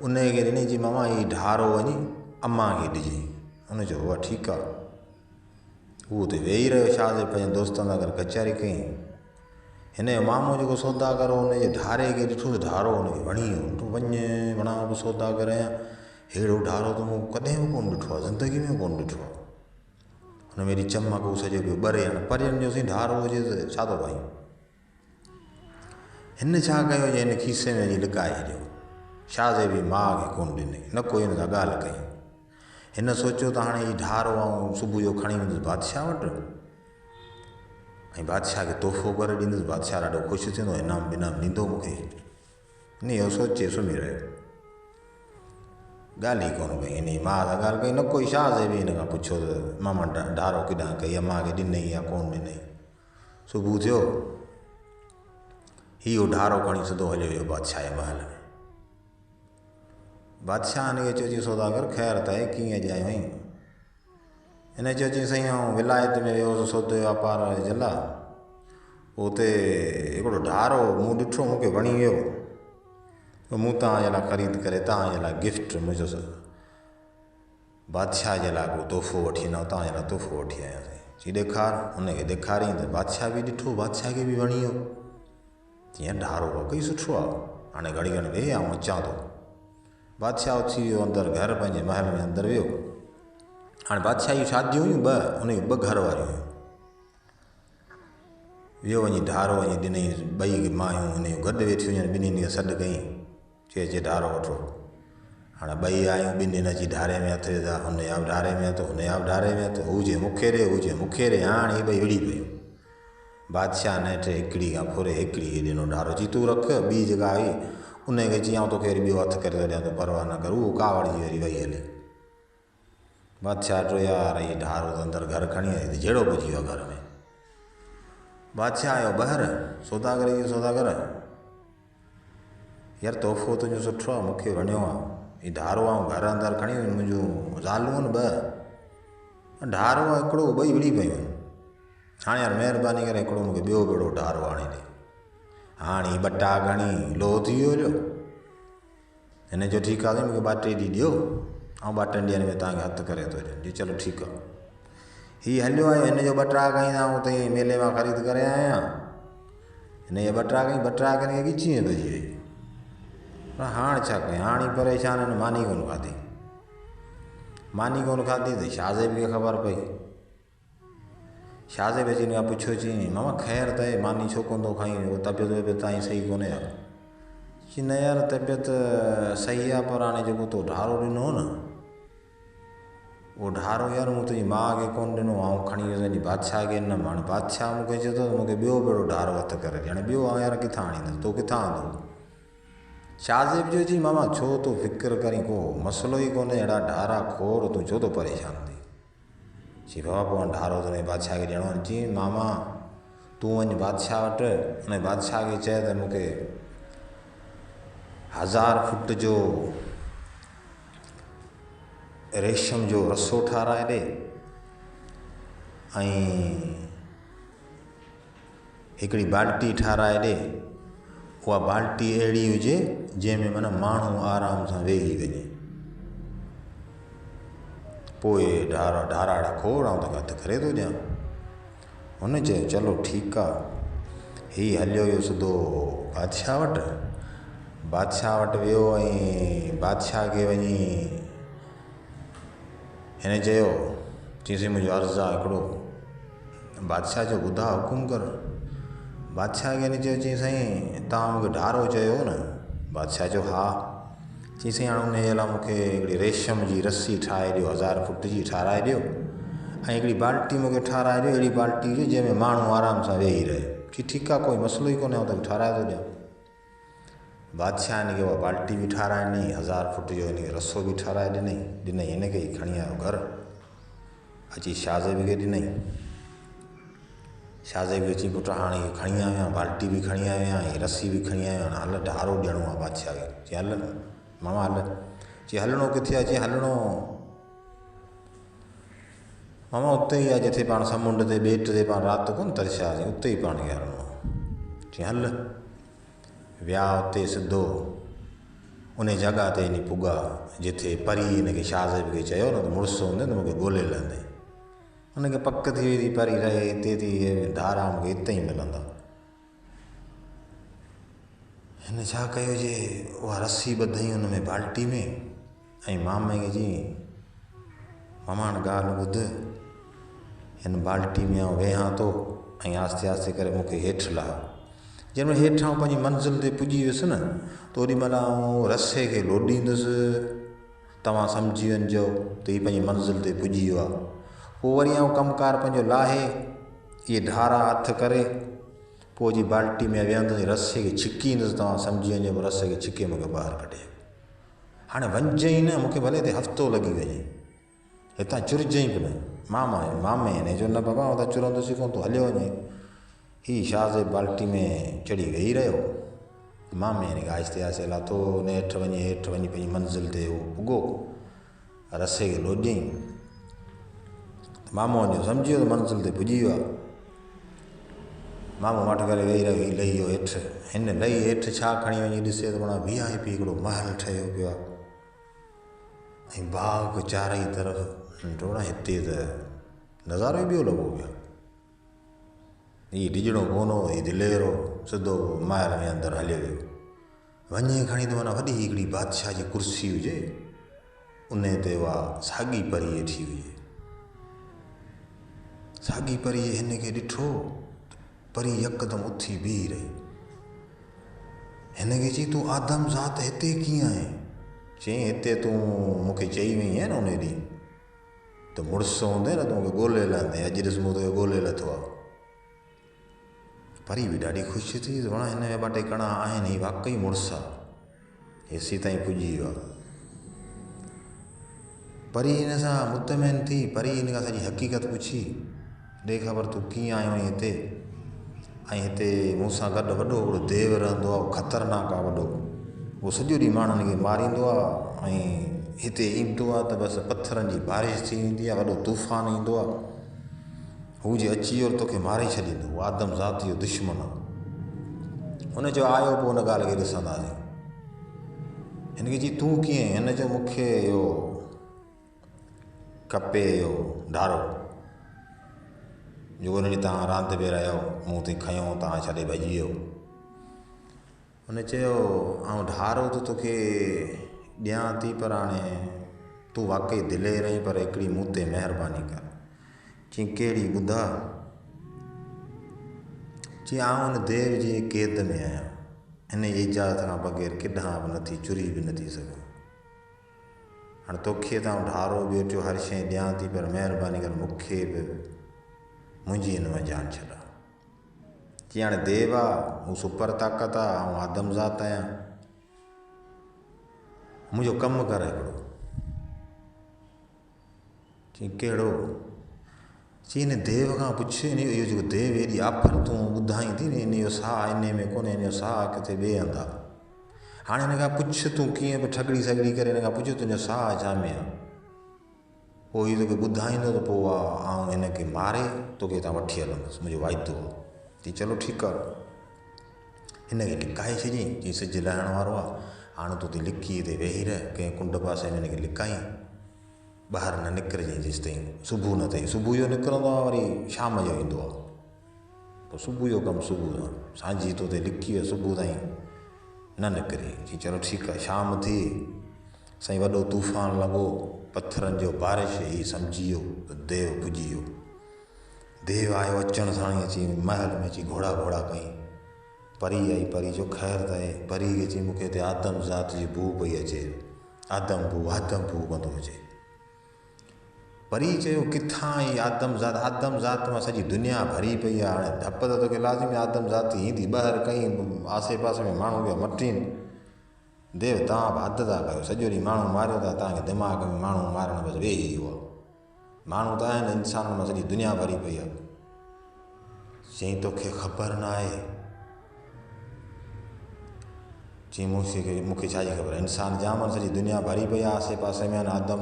उनखे ॾिनई, चई मामा हीउ ढारो वञी अम्मा खे ॾिजांइ। हुन चयो उहा ठीकु आहे। उहो उते वेही रहियो शाज़े पंहिंजे दोस्तनि सां गॾु कचारी कई। हिन जो मामो जेको सौदागर हो हुनजे ढारे खे ॾिठो त ढारो हुनखे वणी वियो। तूं वञ वणा बि सौदागर आहियां, अहिड़ो ढारो त मूं कॾहिं बि कोन ॾिठो आहे, ज़िंदगी में कोन ॾिठो आहे। हुन में एॾी चमक हू सॼो पियो ॿरे। हाणे परियनि जो साईं ढारो हुजे त छा थो पाईं। हिन छा कयो, जे हिन खीसे में लिकाए छॾियो। शाज़े बि माउ खे कोन ॾिनई, न कोई हिन सां ॻाल्हि कई। हिन सोचियो त हाणे हीउ ढारो आऊं सुबुह जो खणी वेंदुसि बादशाह वटि ऐं बादशाह खे तोहफ़ो करे ॾींदुसि। बादशाह ॾाढो ख़ुशि थींदो, इनाम विनाम ॾींदो मूंखे। इन इहो सोचे सुम्ही रहियो, ॻाल्हि ई कोन कई। हिन जी माउ सां ॻाल्हि कई न कोई। शाज़े बि हिन खां पुछियो त मामा ढारो केॾां कई, अम्मा खे ॾिनई या कोन ॾिनई। सुबुह थियो, हीउ ढारो खणी सिधो हलियो वियो बादशाह जे महल में। बादशाह हिन खे चयो, चई सौदागर ख़ैर त आहे, कीअं अॼु आयो आहीं? हिन चयो, चई साईं आउं विलायत में वियो हुउसि सौदे वापार जे लाइ, उते हिकिड़ो ढारो मूं ॾिठो, मूंखे वणी वियो, मूं तव्हांजे लाइ ख़रीद करे तव्हांजे लाइ गिफ्ट मुंहिंजो बादशाह जे लाइ को तोहफ़ो वठी ईंदा, तव्हांजे लाइ तोहफ़ो वठी आयासीं। चई ॾेखार। हुनखे ॾेखारियईं त बादशाह बि ॾिठो, बादशाह खे बि वणी वियो। चई ढारो वाक़ई सुठो आहे, हाणे घड़ी खनि वेही आऊं अचां थो। बादशाह उथी वियो अंदरि, घर पंहिंजे महल में अंदरि वियो। हाणे बादशाह जी शादियूं हुयूं ॿ, हुन जूं ॿ घर वारियूं हुयूं। वियो वञी ढारो वञी ॾिनई, ॿई मायूं हुन जूं गॾु वेठियूं हुयूं, ॿिन्हिनि खे सॾु कयईं, चए अचे ढारो वठो। हाणे ॿई आयूं, ॿिन्हिनि अची ढारे में हथ विधा, हुन जा बि ढारे में हथ, हुन जा बि ढारे में हथ। हू चए मूंखे ॾे, हू चए मूंखे ॾे। हाणे ॿई विड़ी पियूं। बादशाह नेठि हिकिड़ी खां फुरे हिकिड़ी खे ॾिनो ढारो। चई तूं रख, ॿी जेका आई उनखे चई आउं तोखे वरी ॿियो हथु करे थो ॾियां, तूं परवाह न कर। उहो कावड़जी वरी वई हले। बादशाह चयो यार हीउ ढारो त अंदरि घर खणी आई त जहिड़ो पुॼी वियो घर में। बादशाह आयो ॿाहिरि, सौदागर इहो सौदागर यार तोहफ़ो तुंहिंजो सुठो आहे, मूंखे वणियो आहे। हीउ ढारो आऊं घर अंदरि खणी वञ, मुंहिंजूं ज़ालूं आहिनि ॿ, ढारो आहे हिकिड़ो, ॿई विड़ी पियूं आहिनि। हाणे यार महिरबानी करे हिकिड़ो मूंखे ॿियो भेड़ो ढारो आणे ॾे। हाणे हीउ ॿटा खणी लोहो थी वियो हुयो। हिन चयो ठीकु आहे, मूंखे ॿ टे ॾींहं ॾियो, ऐं ॿ टिनि ॾींहंनि में तव्हांखे हथु करे थो ॾियां। जी चलो ठीकु आहे। हीउ हलियो आयो, हिन जो ॿटा खईं आऊं हुते मेले मां ख़रीद करे आया। हिन जे ॿटा खईं, ॿटा करे ॻिची वेंदो जी वई। पर हाणे छा कयां, हाणे परेशान आहिनि, मानी कोन खाधी। मानी कोन खाधी त शाज़े बि ख़बर पई। शाज़े बि अची पुछियो, चई मामा ख़ैर त आहे, मानी छो कोन थो खाईं, उहो तबियत वबियत तव्हांजी सही कोन्हे यार? चई न यार तबियत सही आहे, पर हाणे जेको तो ढारो ॾिनो न, उहो ढारो यार मूं तुंहिंजी माउ खे कोन ॾिनो, ऐं खणी वियुसि बादशाह खे ॾिनमि। हाणे बादशाह मूंखे चए थो मूंखे ॿियो भेड़ो ढारो हथु करे ॾे। हाणे ॿियो आहे यार किथां आणींदुसि, तो किथां आंदो? शाज़ेब जो चई मामा छो तो फ़िक्र करी, को मसइलो ई कोन्हे, अहिड़ा ढारा खोड़, तूं छो थो परेशान थी? चई बाबा पोइ ढारो त बादशाह खे ॾियणो आहे। चई मामा तूं वञ बादशाह वटि, हुन बादशाह खे चए त मूंखे 1000 फुट जो रेशम जो रसो ठाराए ॾे ऐं हिकिड़ी बाल्टी ठाराए ॾे। उहा बाल्टी अहिड़ी हुजे जंहिंमें माना माण्हू आराम सां वेही वञे। पोइ ढाराड़ा खोड़ ऐं त हथु करे थो ॾियां। हुन चयो चलो ठीकु आहे। हीउ हलियो वियो सिधो बादशाह वटि। बादशाह वटि वियो ऐं बादशाह खे वञी हिन चयो, चईंसि मुंहिंजो अर्ज़ु आहे हिकिड़ो। बादशाह जो ॿुधा हुकुम कर। बादशाह खे हिन चयो, चईं साईं तव्हां मूंखे ढारो चयो न? बादशाह चयो हा। चईं साईं हाणे हुनजे लाइ मूंखे हिकिड़ी रेशम जी रस्सी ठाहे ॾियो, 1000 फुट जी ठाराए ॾियो ऐं हिकिड़ी बाल्टी मूंखे ठाराए ॾियो, अहिड़ी बाल्टी हुजे जंहिंमें माण्हू आराम सां वेही रहे। चई ठीकु आहे, कोई मसइलो ई कोन्हे, त ठाराए थो ॾियां। बादशाह हिन खे उहा बाल्टी बि ठाराए ॾिनई, 1000 फुट जो हिन खे रसो बि ठाराए ॾिनई हिन खे ई खणी आयो घरु। अची शाहज़ेब खे ॾिनई। शाहज़ेब खे चई पुटु हाणे इहो खणी आयो आहियां, बाल्टी बि खणी आयो आहियां, हीअ रस्सी बि खणी आयो आहियां, हल ढारो ॾियणो आहे बादशाह खे। चई हल मामा हल। चई हलणो किथे आहे? चई हलणो मामा उते ई आहे जिथे पाण समुंड ते ॿेट ते पाण राति कोन तरसियासीं, उते ई पाण खे हलणो आहे। चई हल। विया उते सिधो उन जॻह ते वञी पुॻा जिथे परी हिनखे शाहज़ेब खे चयो न त मुड़ुसु हूंदे त मूंखे ॻोल्हे लहंदे। हुनखे पक थी वई थी परी रहे हिते थी, धारा मूंखे हिते ई मिलंदा। हिन छा कयो जे उहा रस्सी ॿधई हुन में बाल्टी में ऐं मामे खे चई मामा हाणे ॻाल्हि ॿुध, हिन बाल्टी में आउं वेहां थो ऐं आस्ते आस्ते करे मूंखे हेठि लाह। जंहिंमहिल हेठि आउं पंहिंजी मंज़िल ते पुॼी वियुसि न त ओॾी महिल आउं रस्से खे लोॾींदुसि, तव्हां सम्झी वञिजो त हीअ पंहिंजी मंज़िल ते पुॼी वियो आहे। पोइ वरी आउं कमकार पंहिंजो लाहे इहे ढारा हथु करे पोइ जी बाल्टी में वेहंदुसि, रस्से खे छिकींदुसि, तव्हां सम्झी वञो रस्से खे छिके मूंखे ॿाहिरि कढे। हाणे वञिजांइ न, मूंखे भले हिते हफ़्तो लॻी वञे, हितां चुरिजांइ बि न। मामे हिन चयो न बाबा हुतां चुरंदुसि कोन, तूं हलियो वञे। हीउ शाहज़ेब बाल्टी में चढ़ी वेही रहियो। मामे हिन खे आहिस्ते आहिस्ते लाथो, हुन हेठि वञी पंहिंजी मंज़िल ते उहो पुॻो, रस्से खे लोॾियईं। मामो वञो सम्झी वियो त मंज़िल ते पुॼी वियो आहे। मामो मठ करे वेही रहियो, हीउ लही वियो हेठि। हिन लही हेठि छा खणी वञी ॾिसे त माना VIP हिकिड़ो महल ठहियो पियो आहे ऐं बाग़ चारई तरफ़। नंढोड़ा हिते त नज़ारो ई ॿियो लॻो पियो। हीउ डिॼणो कोन हो, हीउ दिलेरो सिधो महल में अंदरि हलियो वियो। वञे खणी त माना वॾी हिकिड़ी बादशाह जी कुर्सी हुजे, उन ते उहा साॻी परी वेठी हुजे। साॻी परीअ हिन खे ॾिठो, परी यकदमि उथी बीही रही। हिन खे चई तूं आदम ज़ात हिते कीअं आहे? चई हिते तूं मूंखे चई वई आहे न उन ॾींहुं त मुड़ुसु हूंदे न तूं मूंखे ॻोल्हे लहंदे, अॼु ॾिस मूं तोखे ॻोल्हे लथो आहे। परी बि ॾाढी ख़ुशि थी, वणा हिन में ॿ टे कणा आहिनि, हीउ वाक़ई मुड़ुसु आहे, हेसि ताईं पुॼी वियो आहे। परी हिन सां मुतमइन थी, परी हिन खां सॼी हक़ीक़त पुछी, ॾे ख़बर तूं कीअं आयो आहीं हिते, ऐं हिते मूंसां गॾु वॾो हिकिड़ो देव रहंदो आहे, ख़तरनाक आहे वॾो, उहो सॼो ॾींहुं माण्हुनि खे मारींदो आहे ऐं हिते ईंदो आहे त बसि पथरनि जी बारिश थी वेंदी आहे, वॾो तूफ़ान ईंदो आहे, हू जे अची वियो तोखे मारे छॾींदो, उहो आदम ज़ात जो दुश्मन आहे। हुन चयो आयो पोइ हुन ॻाल्हि खे ॾिसंदासीं। हिन खे चई तूं कीअं? हिन चयो मूंखे इहो खपे, इहो ढारो जेको हुन ॾींहुं तव्हां रांदि में रहियो, मूं ते खयों, तव्हां छॾे भॼी वियो। हुन चयो ऐं ढारो त तोखे ॾियां थी, पर हाणे तूं वाक़ई दिलेर आहीं, पर हिकिड़ी मूं ते महिरबानी कर। चई कहिड़ी ॿुधा? चई आउं हुन देव जे क़ैद में आहियां, हिन जी इजाज़त खां बग़ैर किथां बि नथी चुरी बि नथी सघां। हाणे तोखे त आउं ढारो ॿियो हर शइ ॾियां थी, पर महिरबानी कर मूंखे बि मुंहिंजी हिन में जान छॾा। चई हाणे देव आहे, हू सुपर ताक़त आहे, ऐं आदम ज़ात आहियां, मुंहिंजो कमु कर हिकिड़ो। चई कहिड़ो? चई हिन देव खां पुछ, इहो जेको देव हेॾी आफर तूं ॿुधाई थी न, इन जो साह इन में कोन्हे, इन जो साह किथे ॿिए हंधि आहे। हाणे हिन खां पुछ, तूं कीअं बि ठगड़ी सगड़ी करे हिन खां पुछ तुंहिंजो साह छा में आहे। पोइ हीउ तोखे ॿुधाईंदो त पोइ आउं हिनखे मारे तोखे हितां वठी हलंदुसि, मुंहिंजो वाइदो हो। चई चलो ठीकु आहे। हिनखे लिकाए छॾियईं, चई सिजु लहण वारो आहे, हाणे तूं लिकी ते वेही रह। कंहिं कुंड पासे में हिनखे लिकाई, ॿाहिरि न निकिरजांइ जेसि ताईं सुबुह न थिए। सुबुह जो निकिरंदो आहे, वरी शाम जो ईंदो आहे। पोइ सुबुह जो कमु सुबुह जो, सांझी तो ते लिकी वियो, सुबुह ताईं न निकिरे। चई चलो ठीकु आहे। शाम थी, साईं वॾो तूफ़ान लॻो, पथरनि जो बारिश। ही सम्झी वियो त देव पुॼी वियो। देव आयो, अचण साण अची महल में अची घोड़ा घोड़ा कई। परी आई, परी जो ख़ैर त आहे। परी खे चई मूंखे हिते आदम ज़ात जी बू पई अचे, आदम बू कंदो अचे। परी चयो किथां आई आदम ज़ात मां सॼी दुनिया भरी पई आहे, हाणे डप त तोखे लाज़िमी आदम ज़ात ईंदी। ॿाहिरि कई आसे पासे में माण्हू पिया मटीनि। देव तव्हां बि हद था कयो, सॼो ॾींहुं माण्हू मारियो था, तव्हांखे दिमाग़ में माण्हू मारणु बसि वेही वियो आहे। माण्हू त आहिनि, इंसान मां सॼी दुनिया भरी पई आहे। चई तोखे ख़बर न आहे। चई मूंखे छाजी ख़बर, इंसान जाम सॼी दुनिया भरी पई आहे, आसे पासे में आदम।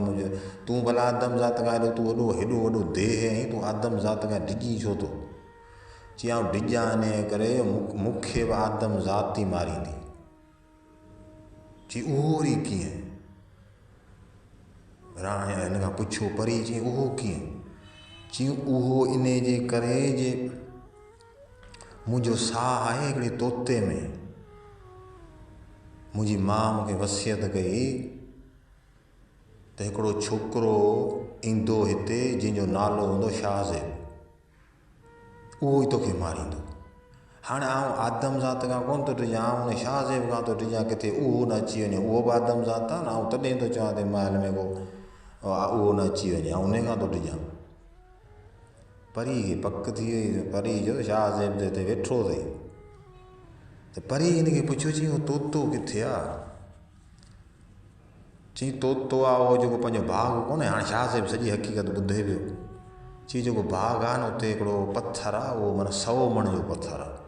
तूं भला आदम ज़ात खां हेॾो वॾो देह आहीं, तूं आदम ज़ात खां डिॼी छो थो? चई आउं डिॼां इन करे मूंखे बि आदम ज़ात ई मारींदी। चई उहो वरी कीअं? राणे हिन खां पुछो परी, चई उहो कीअं? चई उहो इन जे करे जे मुंहिंजो साहु आहे हिकिड़े तोते में। मुंहिंजी माउ मूंखे वसियत कई त हिकिड़ो छोकिरो ईंदो हिते जंहिंजो नालो हूंदो शाहज़ेब, उहो ई तोखे मारींदो। हाणे आउं आदम ज़ात खां कोन थो डिॼां, आउं हुन शाहज़ेब खां थो डिॼां, किथे उहो न अची वञे। उहो बि आदम ज़ात आहे न, आउं तॾहिं थो चवां त महल में को उहो न अची वञे, आउं उन खां थो डिॼां। परी खे पक थी वई। परी जो शाहज़ेब त हिते वेठो अथई। त परी हिनखे पुछियो, चई उहो तोतो किथे आहे? चई तोतो आहे उहो जेको पंहिंजो बाग़ कोन्हे। हाणे शाहज़ेब सॼी हक़ीक़त ॿुधे पियो। चई जेको बाग़ आहे न, उते हिकिड़ो पथर आहे, उहो माना 100 मण जो पथर आहे।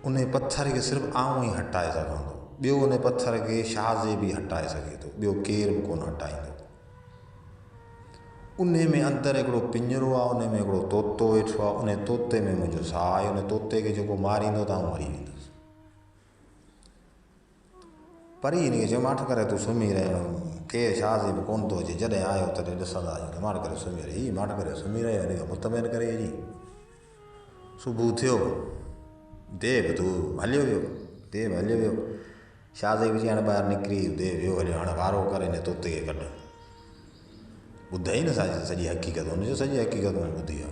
उन पथर खे सिर्फ़ु आउं ई हटाए सघां थो, ॿियो उन पथर खे शाहज़ेब ई हटाए सघे थो, ॿियो केर बि कोन हटाईंदो। उन में अंदरि हिकिड़ो पिंजरो आहे, उन में हिकिड़ो तोतो वेठो आहे। उन तोते में मुंहिंजो साहु आहे। उन तोते खे जेको मारींदो त आउं मरी वेंदुसि। परी हिनखे चयो माठ करे तूं सुम्ही रहियो, केरु शाहज़ेब कोन थो अचे, जॾहिं आयो तॾहिं ॾिसंदा आहियूं, माठ करे सुम्ही रहे। हीअ माठ करे सुम्ही रहियो, हिनखे मुतमइन करे अची। सुबुह थियो, देव तूं हलियो वियो। देव हलियो वियो। शाहज़ेब जी हाणे ॿाहिरि निकिरी, देव वियो हलियो। हाणे वारो करे हिन तोते खे कढ। ॿुधाई न सॼी हक़ीक़त, हुनजो सॼी हक़ीक़त में ॿुधी आहे।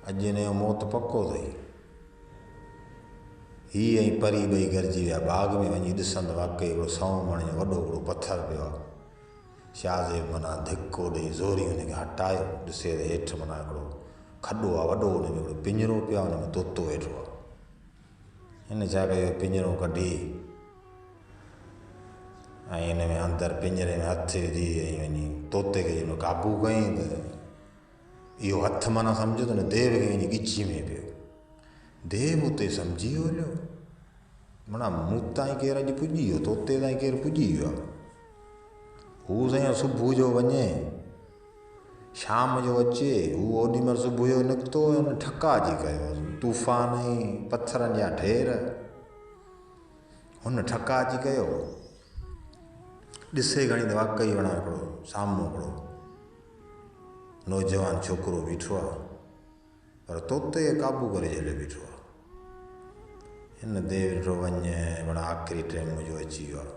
अॼु हिनजो मौत पको अथई। हीअ ऐं परी ॿई गॾिजी विया बाग़ में। वञी ॾिसंदो, वाक़ई हिकिड़ो 100 मण जो वॾो हिकिड़ो पथर पियो आहे। शाहज़ेब माना धिको ॾेई ज़ोरी हुनखे हटायो। ॾिसे त हेठि माना हिकिड़ो खॾो आहे वॾो, हुन में हिकिड़ो पिंजरो पियो आहे, हुन में तोतो वेठो आहे। हिन छा कयो, पिंजरो कढी ऐं हिन में अंदरि पिंजरे में हथु विझी ऐं वञी तोते खे हिन काबू कयईं। त इहो हथु माना सम्झो त न देव खे वञी ॻिची में पियो। देव उते सम्झी वियो, माना मूं ताईं केरु अॼु पुॼी वियो, तोते ताईं केरु पुॼी वियो आहे। हू साईं सुबुह जो वञे, शाम जो अचे। हू ओॾीमहिल सुबुह जो निकितो, हुन ठकाजी कयो, तूफ़ान ऐं पथरनि जा ढेर। हुन ठकाजी कयो, ॾिसे घणी त वाक़ई वणा हिकिड़ो साम्हूं हिकिड़ो नौजवान छोकिरो बीठो आहे, पर तोते खे क़ाबू करे छॾियो बीठो आहे। हिन देव ॾिठो वञे माना आख़िरी टाइम मुंहिंजो अची वियो आहे।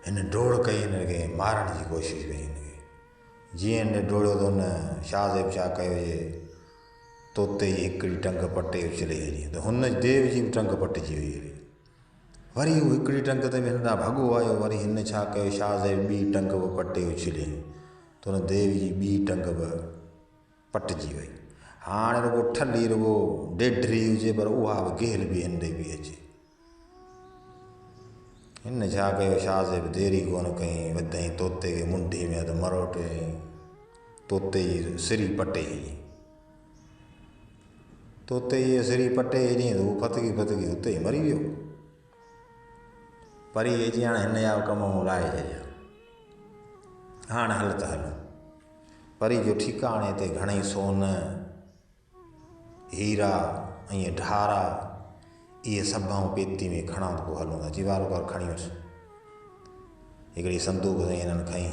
हिन डोड़ कई, हिनखे मारण जी कोशिशि कई। हिनखे जीअं हिन डोड़ियो त हुन शाहज़ेब छा कयो, जे तोते जी हिकिड़ी टंग पटे उछले हली, त हुन देव जी बि टंग पटिजी वई हली। वरी हू हिकिड़ी टंग ते हिन ॾांहुं भॻो आयो। वरी हिन छा कयो, शाहज़ेब ॿी टंग बि पटे उछली, त हुन देव जी ॿी टंग बि पटिजी वई। हाणे रुॻो ठली, रुॻो ॾेढरी हुजे, पर उहा बि गेल बि हिन ॾे पई अचे। हिन छा कयो, शाहज़ेब देरी कोन कई, वधाईं तोते खे मुंडी में हथ मरोटे, तोते जी सिरी पटे छॾी। तोते जी सिरी पटे छॾी त उहो फतकी फतकी उते ई मरी वियो। परी अची हाणे हिन जा कम लाहे छॾिया। हाणे हल त हल। परी जो ठीकु आहे, हाणे हिते घणेई सोन हीरा ऐं ढारा इहे सभु आऊं पेती में खणा पोइ हलूं था। जी वारो खणी वठि। हिकिड़ी संदूक साईं हिननि खईं,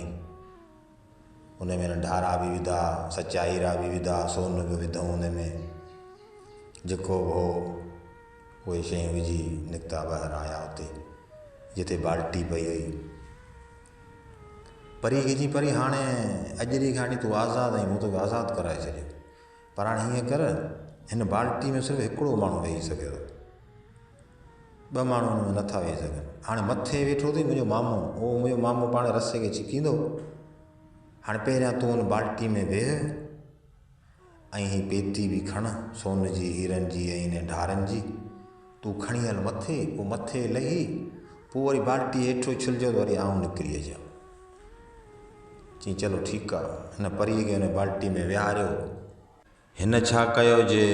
उन में ढारा बि विधा, सचा हीरा बि विधा, सोन बि विधऊं उन में, जेको हो उहे शयूं विझी निकिता ॿाहिरि आया हुते जिते बाल्टी पई हुई। परी खे जी परी हाणे अॼु ॾींहुं खां तूं आज़ादु आहीं, मूं तोखे आज़ादु कराए छॾियो, पर हाणे हीअं कर, हिन बाल्टी में सिर्फ़ु हिकिड़ो माण्हू वेही सघे थो, ॿ माण्हू हुन में नथा वेही सघनि। हाणे मथे वेठो अथई मुंहिंजो मामो, उहो मुंहिंजो मामो पाण रस्ते खे छिकींदो। हाणे पहिरियां तूं हुन बाल्टी में वेह ऐं हीअ पेती बि खण सोन जी, हीरनि जी ऐं हिन ढारनि जी, तूं खणी हल मथे, पोइ मथे लही पोइ वरी बाल्टी हेठि छिलिजो त वरी आऊं निकिरी अचां। चई चलो ठीकु आहे। हिन परीअ खे हुन बाल्टी में विहारियो। हिन छा कयो जे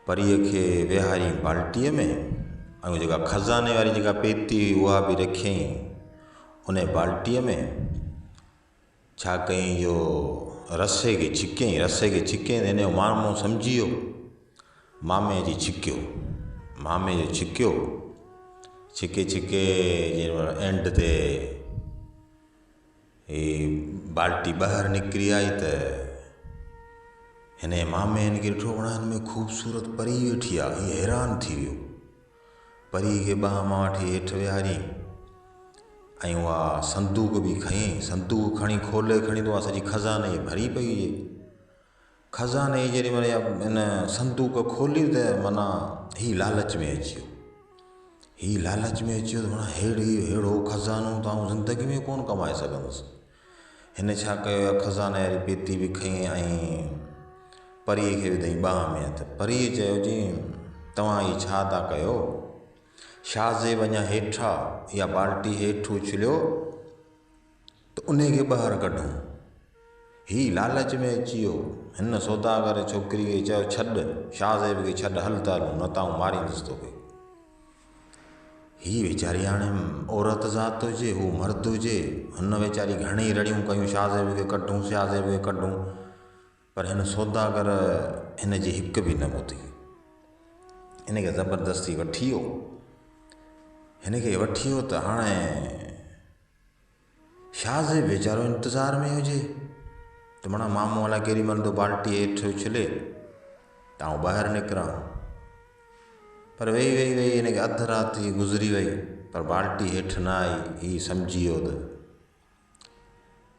परीअ खे विहारी बाल्टीअ में, ऐं जेका खज़ाने वारी जेका पेती हुई उहा बि रखियईं उन बाल्टीअ में। छा कयईं, जो रसे खे छिकियईं, रसे खे छिकियईं त हिन जो मामो सम्झी वियो, मामे जी छिकियो, मामे जो छिकियो, छिके छिके एंड ते बाल्टी ॿाहिरि निकिरी आई त हिन मामे हिन खे ॾिठो, वणा हिन में ख़ूबसूरत परी वेठी आहे। हीअ हैरान थी वियो, परी खे ॿांह मां वठी हेठि विहारी ऐं उहा संदूक बि खईं। संदूक खणी खोले खणी त उहा सॼी खज़ाने भरी पई हुई। खज़ाने जेॾी महिल हिन संदूक खोली त माना हीउ लालच में अची वियो, हीउ लालच में अची वियो त माना अहिड़ो खज़ानो त आउं ज़िंदगी में कोन कमाए सघंदुसि। हिन छा कयो, खज़ाने वारी पेती बि खईं ऐं परीअ खे विधईं ॿांह में हथ। परीअ चयो जी तव्हां हीअ छा था कयो, शाहज़ेब अञा हेठां इहा बाल्टी हेठि उछलियो त उन खे ॿाहिरि कढूं। हीउ लालच में अची वियो, हिन सौदागर छोकिरी खे चयो छॾ, शाहज़ेब खे छॾ, हल त हलूं, न त आउं मारींदुसि तोखे। हीअ वीचारी हाणे औरत ज़ात हुजे, हू मर्द हुजे, हुन वीचारी घणेई रड़ियूं कयूं, शाहज़ेब खे कढूं, शाहज़ेब खे कढूं, पर हिन सौदागर हिन जी हिकु बि न ॿुधी। हिन खे ज़बरदस्ती वठी वियो। हिन खे वठी वियो त हाणे शाहज़ेब वीचारो इंतज़ार में हुजे त माना मामो अलाए केॾी महिल तो बाल्टी हेठि उछले त आउं ॿाहिरि निकिरां, पर वेही वेही वेही हिन खे अधु राति गुज़री वई, पर बाल्टी हेठि न आई। हीउ सम्झी वियो त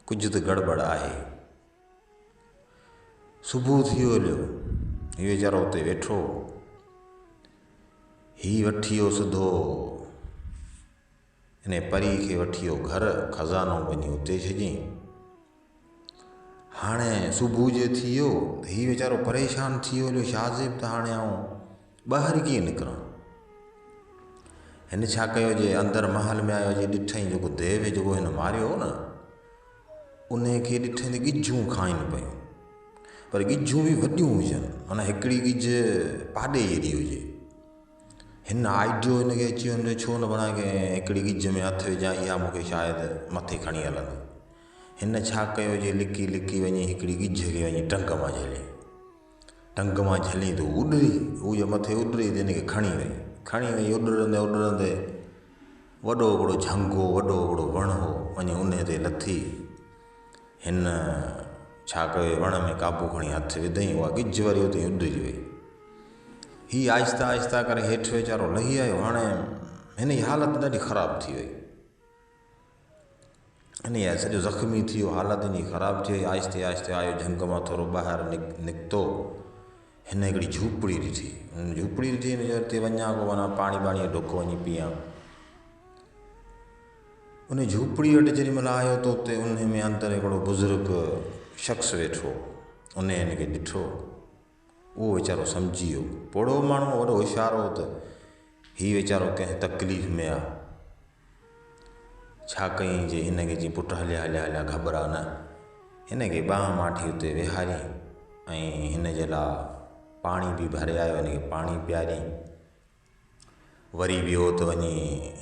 कुझु त गड़बड़ आहे। सुबुह थी वियो हलियो, हीउ वीचारो हुते वेठो, हीउ वठी वियो सिधो हिन परी खे वठी वियो घर, खज़ानो वञी उते छॾियईं। हाणे सुबुह जो थी वियो, हीउ वीचारो परेशान थी वियो हलियो, शाहज़ेब त हाणे आउं ॿाहिरि कीअं निकिरां। हिन छा कयो, जे अंदरि महल में आयो, जे ॾिठईं जेको देव जेको हिन मारियो हो न, उन खे ॾिठईं त गिजूं खाइनि पियूं, पर गिजूं बि वॾियूं हुजनि, माना हिकिड़ी गिज पाॾे एॾी हुजे। हिन आइडियो हिन खे अची वञे, छो न बणाए के हिकिड़ी गिज में हथु विझां, इहा मूंखे शायदि मथे खणी हलंदी। हिन छा कयो, जे लिकी लिकी वञी हिकिड़ी गिज खे वञी टंग मां झली, टंग मां झली त उॾरी, हू जे मथे उॾरी त हिन खे खणी वई, उॾरंदे उॾरंदे वॾो हिकिड़ो झंगो, वॾो हिकिड़ो वणु हो, वञी उन ते लथी। हिन छा कयो, वण में क़ाबू खणी हथु विधईं, उहा गिज वरी उते उॾरी वई। हीअ आहिस्ता आहिस्ता करे हेठि वीचारो लही आयो। हाणे हिन जी हालति ॾाढी ख़राबु थी वई, हिन जा सॼो ज़ख़्मी थी वियो, हालति हिन जी ख़राबु थी वई। आहिस्ते आहिस्ते आयो, झंग मां थोरो ॿाहिरि निकितो। हिन हिकिड़ी झूपड़ी ॾिठी, झूपड़ी ॾिठी, हिन चयो हिते वञा को माना पाणी वाणी जो ढुक वञी पीआं। उन झूपड़ी वटि जेॾी महिल आयो त उते उन में अंदरि हिकिड़ो बुज़ुर्ग शख़्स वेठो, उन हिन खे ॾिठो, उहो वीचारो सम्झी वियो। पोड़ो माण्हू वॾो होशियारो हो त हीउ वीचारो कंहिं तकलीफ़ में आहे। छा कयईं, जे हिन खे चई पुटु हलिया हलिया हलिया, घबरा न। हिन खे ॿांह माठी उते वेहारी ऐं हिन जे लाइ पाणी बि भरे आयो, हिन खे पाणी पीआरियईं। वरी वियो त वञी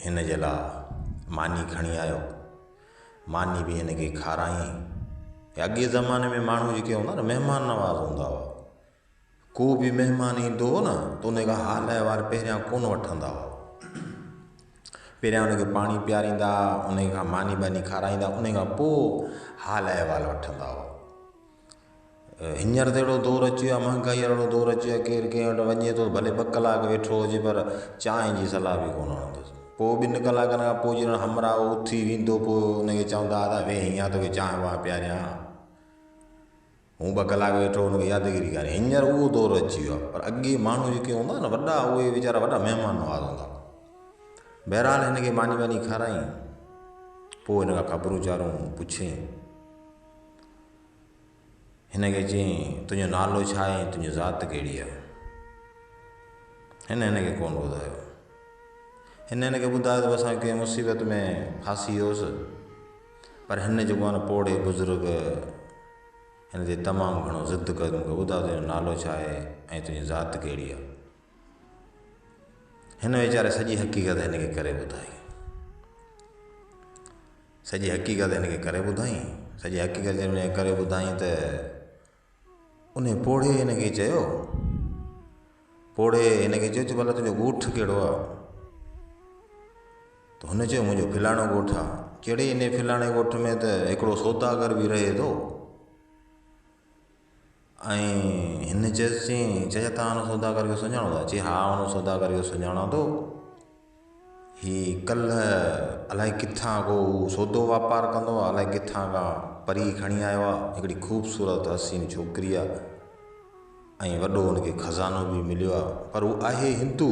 हिन जे लाइ मानी खणी आयो। मानी भी हिन खे खाराई। अॻे ज़माने में माण्हू जेके हूंदा न महिमान नवाज़ हूंदा हुआ, को बि महिमान ईंदो हो न त उन खां हाल अहिवाल पहिरियां कोन वठंदा हुआ। पहिरियां उनखे पाणी पीआरींदा, उन खां मानी बानी खाराईंदा, उन खां पोइ हाल अहिवाल वठंदा हुआ। हींअर त अहिड़ो दौरु अची वियो आहे, महांगाई अहिड़ो दौरु अची वियो आहे, केरु कंहिं वटि वञे थो भले 2 कलाक वेठो हुजे पर चांहि जी सलाह बि कोन वणंदुसि। पोइ 2 कलाकनि खां पोइ ॼण हमरा उथी वेंदो, पोइ उनखे चवंदा हुआ वेह हीअं तोखे चांहि वांहि पीआरियां, हू 2 कलाक वेठो हुनखे यादगिरी करे। हींअर उहो दौरु अची वियो आहे, पर अॻे माण्हू जेके हूंदा न वॾा, उहे वीचारा वॾा महिमान नवाज़ हूंदा। बहरहाल हिन खे मानी बानी खाराई, पोइ हिन खां ख़बरूं चारूं पुछियईं। हिन खे चयईं तुंहिंजो नालो छा आहे, तुंहिंजी ज़ात कहिड़ी आहे? हिन खे कोन ॿुधायो। हिन खे ॿुधायो त असां कंहिं मुसीबत में फासी वियोसि, पर हिन जेको आहे न पोड़े बुज़ुर्ग हिन ते तमामु घणो ज़िद कयो, मूंखे ॿुधायो तुंहिंजो नालो छा आहे ऐं तुंहिंजी ज़ात कहिड़ी आहे। हिन वीचारे सॼी हक़ीक़त हिन खे करे ॿुधाई, सॼी हक़ीक़त हिन खे करे ॿुधाई। सॼी हक़ीक़त हिन खे करे ॿुधाई त उन पोड़े हिन खे चयो, पोड़े हिन खे चयो भला तुंहिंजो ॻोठु कहिड़ो आहे? त हुन चयो मुंहिंजो फलाणो ॻोठु आहे। कहिड़े इन फलाणे ॻोठ में त हिकिड़ो सौदागर बि रहे थो। ऐं हिन चयसि चई तव्हां हुन सौदागर खे सुञाणो था? चई हा हुन सौदागर खे सुञाणा थो, हीउ कल्ह अलाए किथां को सौदो वापारु कंदो आहे, अलाए किथां खां परी खणी आयो आहे, हिकिड़ी ख़ूबसूरत हसीन छोकिरी आहे ऐं वॾो हुनखे खज़ानो बि मिलियो आहे, पर हू आहे हिंदू।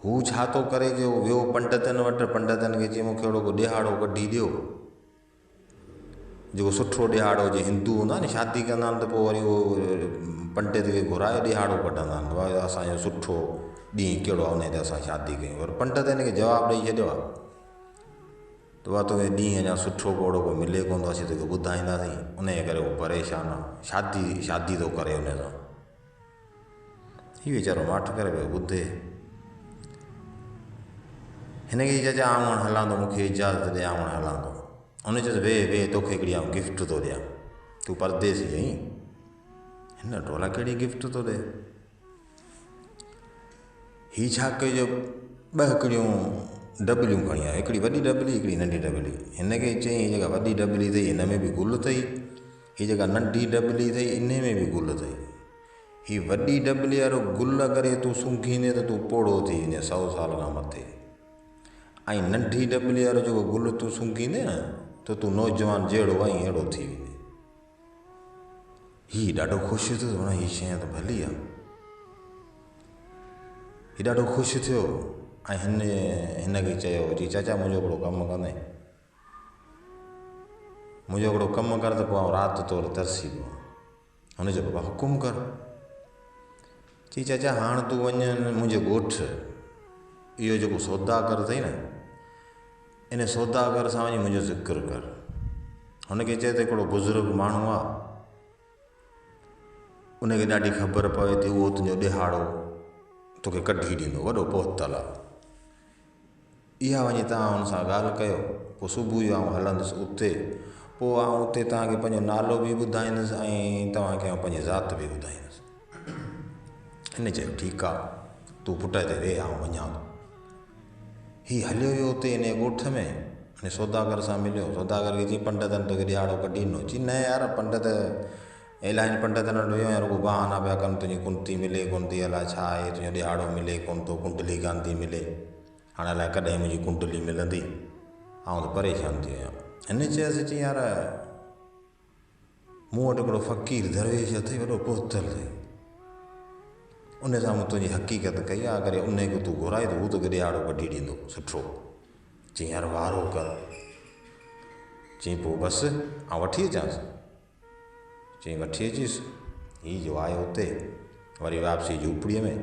हू छा थो करे जो वियो पंडितनि वटि, पंडितनि खे चई मूंखे अहिड़ो को ॾिहाड़ो कढी ॾियो जेको सुठो ॾिहाड़ो हुजे। हिंदू हूंदा नी शादी कंदा आहिनि त पोइ वरी उहो पंडित खे घुराए ॾिहाड़ो कढंदा आहिनि, भाई असांजो सुठो ॾींहुं कहिड़ो आहे उन ते असां शादी कयूं। पर पंडित हिन खे जवाबु ॾेई छॾियो आहे त उहा तोखे ॾींहुं अञा सुठो कोड़ो को मिले कोन थो, असीं तोखे ॿुधाईंदासीं। उनजे करे उहो परेशान आहे, शादी थो करे उन सां। हीउ वीचारो माठि करे पियो ॿुधे। हिन खे चइजे आउं हाणे हलां थो, मूंखे इजाज़त ॾे आउं हाणे हलां थो। हुन चयोसि वेह तोखे हिकिड़ी आउं गिफ्ट थो ॾियां, तूं परदेसी आहीं। हिन वटि अलाए कहिड़ी गिफ्ट थो ॾे। हीउ छा कयो, 2 हिकिड़ियूं डबलियूं खणी आयो, हिकिड़ी वॾी डबली, हिकिड़ी नंढी डबली। हिन खे चई हीअ जेका वॾी डबली अथई हिन में बि गुल अथई, हीअ जेका नंढी डबली अथई इन में बि गुल अथई। हीअ वॾी डबली वारो गुल करे तूं सूंघींदे त तूं पोड़ो थी वञे 100 साल खां मथे, ऐं नंढी डबली वारो जेको गुल तूं सूंघींदे न त तूं नौजवान जहिड़ो आहीं अहिड़ो थी वेंदे। हीउ ॾाढो ख़ुशि थियो, हीअ शइ त भली आहे। हीउ ॾाढो ख़ुशि थियो ऐं हिन खे चयो जी चाचा मुंहिंजो हिकिड़ो कमु कंदे, मुंहिंजो हिकिड़ो कमु कर त पोइ राति तौरु तरसी पवां। हुन चयो बाबा हुकुम कर। चई चाचा हाणे तूं वञ मुंहिंजे ॻोठु, इहो जेको सौदागर अथई न इन सौदागर सां वञी मुंहिंजो ज़िक्र कर। हुनखे चए त हिकिड़ो बुज़ुर्ग माण्हू आहे, उनखे ॾाढी ख़बर पवे थी, उहो तुंहिंजो ॾिहाड़ो तोखे कढी ॾींदो, वॾो पहुतल आहे। इहा वञी तव्हां हुन सां ॻाल्हि कयो, पोइ सुबुह जो आउं हलंदुसि उते, पोइ आउं उते तव्हांखे पंहिंजो नालो बि ॿुधाईंदुसि ऐं तव्हांखे आउं पंहिंजी ज़ात बि ॿुधाईंदुसि। हिन चयो ठीकु आहे, तूं पुट ते वेह आउं वञां थो। हीउ हलियो वियो उते इन ॻोठ में, हिन सौदागर सां मिलियो। सौदागर खे चई पंडितनि तोखे ॾिहाड़ो कढी ॾिनो। चई न यार पंडित इलाही पंडितनि वटि वियो आहियां, रुॻो बहाना पिया कनि, तुंहिंजी कुंती मिले कोन थी, अलाए छा आहे, तुंहिंजो ॾिहाड़ो मिले कोन थो, कुंडली कान थी मिले, हाणे अलाए कॾहिं मुंहिंजी कुंडली मिलंदी, आउं त परेशान थी वियो आहियां। हिन चयसि चई यार मूं वटि हिकिड़ो फ़क़ीर दरवेश अथई, वॾो पहुतल अथई, उन सां मूं तुंहिंजी हक़ीक़त कई आहे, अगरि उन खे तूं घुराए त हू तोखे ॾिहाड़ो कढी ॾींदो सुठो। चई यार वारो कर। चई पोइ बसि आउं वठी अचांसि? चई वठी अचीसि। हीउ जो आयो हुते वरी वापसी झूपड़ीअ में,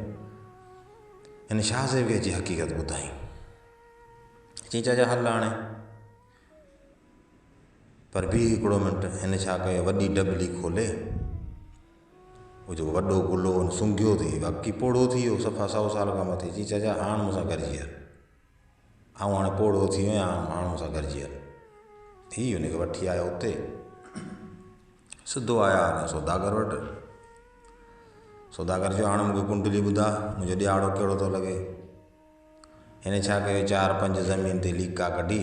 हिन शाहज़ेब खे अची हक़ीक़त ॿुधाई। चई चाचा हल हाणे, पर बि हिकिड़ो मिंट। हिन छा कयो, वॾी डबली खोले, उहो जेको वॾो गुलो सूंघियो थी, बाक़ी पोड़ो थी वियो सफ़ा 100 साल खां मथे। चई चाचा हाणे मूंसां गॾिजी हल, आऊं हाणे पोड़ो थी वियो आहियां माण्हू सां गॾिजी हल। ही हुनखे वठी आयो हुते, सिधो आया हिन सौदागर वटि। सौदागर चयो हाणे मूंखे कुंडली ॿुधा, मुंहिंजो ॾियारो कहिड़ो थो लॻे। हिन छा कयो, 4-5 ज़मीन ते लीका कढी,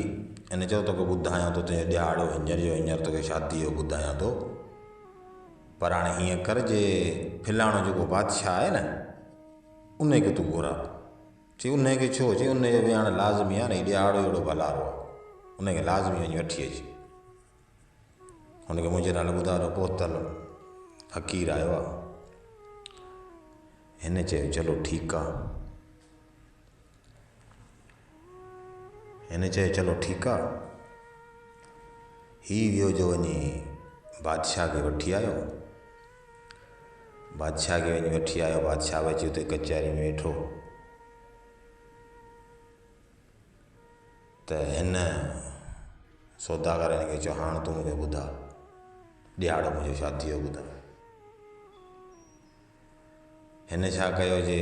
हिन चयो तोखे ॿुधायां थो तुंहिंजो ॾियारो हींअर तोखे शादीअ जो ॿुधायां थो। पर हाणे हीअं कर, जे फिलाणो जेको बादशाह आहे न उनखे तूं घुरा। चई उनखे छो? चई उनजो बि हाणे लाज़मी आहे न, हीउ ॾियारो अहिड़ो भलारो आहे, उनखे लाज़मी वञी वठी अची। हुनखे मुंहिंजे नाले ॿुधायो पोतल फ़क़ीर आयो आहे। हिन चयो चलो ठीकु आहे। हिन चयो चलो ठीकु आहे। ही वियो जो वञी बादशाह खे वठी आयो। बादशाह खे वञी वठी आयो। बादशाह बि अची हुते कचहरी में वेठो। त हिन सौदागर हिनखे चयो हाणे तूं मूंखे ॿुधा, ॾियारो मुंहिंजो शादीअ जो ॿुधा। हिन छा कयो, जे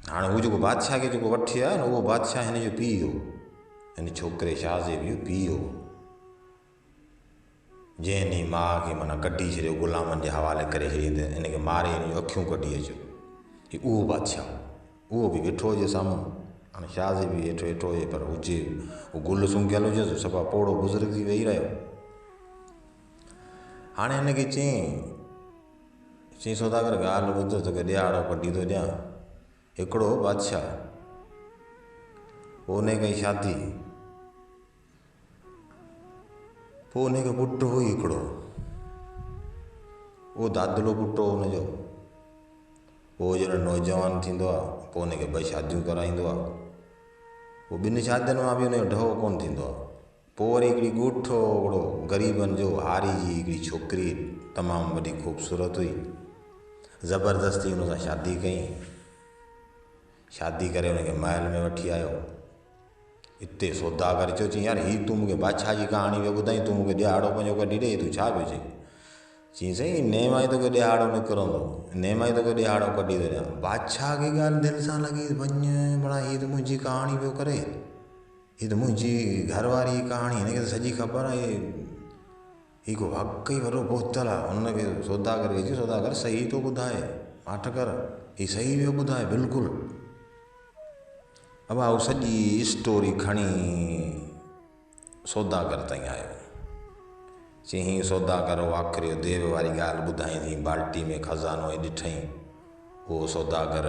हाणे हू जेको बादशाह खे जेको वठी आयो न, उहो बादशाह हिन जो पीउ हो, हिन छोकिरे शाहज़ेब जो पीउ हो, जंहिं ॾींहुं माउ खे माना कढी छॾियो, ग़ुलामनि जे हवाले करे छॾी, हिनखे मारे हिन जूं अखियूं कढी अचो। ही उहो बादशाह, उहो बि वेठो हुजे साम्हूं। हाणे शाहज़ेब बि वेठो हुजे, पर हुजे उहो गुल सुंघियल हुजेसि, सफ़ा पोड़ो बुज़ुर्ग थी वेही रहियो। हाणे हिनखे चई सौदागर ॻाल्हि ॿुध, तोखे ॾियारो कढी थो ॾियां। हिकिड़ो बादशाह, पोइ उन कई शादी, पोइ उनखे पुटु हुई हिकिड़ो, उहो दादलो पुटु हो हुनजो। पोइ जॾहिं नौजवान थींदो आहे, पोइ उनखे 2 शादियूं कराईंदो आहे। पोइ 2 शादियुनि मां बि उनजो ढहो कोन थींदो आहे। पोइ वरी हिकिड़ी ॻोठो हिकिड़ो ग़रीबनि जो हारी जी हिकिड़ी छोकिरी, तमामु वॾी ख़ूबसूरत हुई, ज़बरदस्ती हुन सां शादी कई। शादी करे हुनखे महल में वठी आयो। हिते सौदागर चयो, चई यार हीउ तूं मूंखे बादशाह जी कहाणी पियो ॿुधाई, तूं मूंखे ॾियारो पंहिंजो कढी ॾे, तूं छा पियो चई? चई साईं नेम आई तोखे ॾियारो निकिरंदो, नेम आई तोखे ॾियारो कढी थो ॾियां। बादशाह खे ॻाल्हि दिलि सां लॻी, वञ बड़ा हीअ त मुंहिंजी कहाणी पियो करे, हीअ त मुंहिंजी घरवारी जी कहाणी, हिनखे त सॼी ख़बर आहे, हीअ को वाक़ई वॾो बोतल आहे। हुनखे सौदागर खे चयो, सौदागर सही थो ॿुधाए, माठ कर, हीअ सही पियो ॿुधाए बिल्कुलु। अब उहो सॼी स्टोरी खणी सौदागर ताईं आयो। चई सौदागर आख़िरी देव वारी ॻाल्हि ॿुधाई थी, बाल्टी में खज़ानो ॾिठईं। उहो सौदागर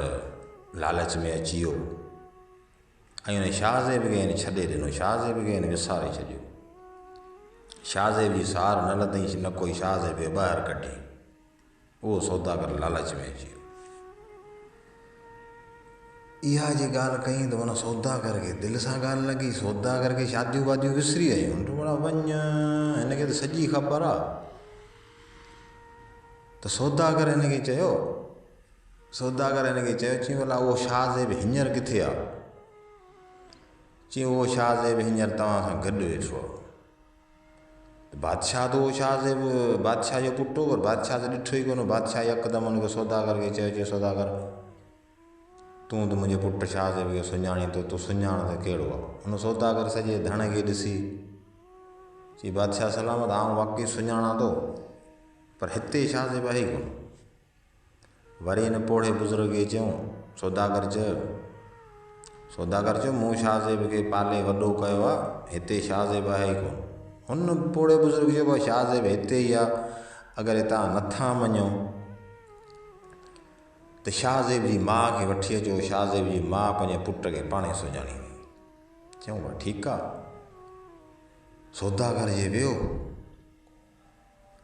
लालच में अची वियो ऐं हुन शाहज़ेब खे हिन छॾे ॾिनो, शाहज़ेब खे हिन विसारे छॾियो। शाहज़ेब जी सार न लथई, न कोई शाहज़ेब खे ॿाहिरि कढी। उहो सौदागर लालच में अची वियो। इहा जे ॻाल्हि कई त माना सौदागर खे दिलि सां ॻाल्हि लॻी। सौदागर खे शादियूं वादियूं विसरी वियूं, बड़ा वञ, हिनखे त सॼी ख़बर आहे। त सौदागर हिनखे चयो, चई भला उहो शाहज़ेब हींअर किथे आहे? चई उहो शाहज़ेब हींअर तव्हां सां गॾु वेठो आहे। बादशाह त उहो शाहज़ेब बादशाह जो पुटु हो, पर बादशाह त ॾिठो ई कोन। बादशाह यकदमि हुनखे सौदागर खे चयो, सौदागर तूं त मुंहिंजे पुटु शाहज़ेब खे सुञाणी थो, तूं सुञाण त कहिड़ो आहे? हुन सौदागर सॼे धण खे ॾिसी चई बादशाह सलामत, आउं वाक़ई सुञाणा थो, पर हिते शाहज़ेब आहे ई कोन। वरी हिन पोड़े बुज़ुर्ग खे चयूं, सौदागर चयो मूं शाहज़ेब खे पाले वॾो कयो आहे, हिते शाहज़ेब आहे ई कोन। हुन पोड़े बुज़ुर्ग चयो भाई शाहज़ेब हिते ई आहे, अगरि तव्हां नथा मञो त शाहज़ेब जी माउ खे वठी अचो, शाहज़ेब जी माउ पंहिंजे पुट खे पाणे सुञाणींदी। चयूं भाई ठीकु आहे। सौदागर जे वियो,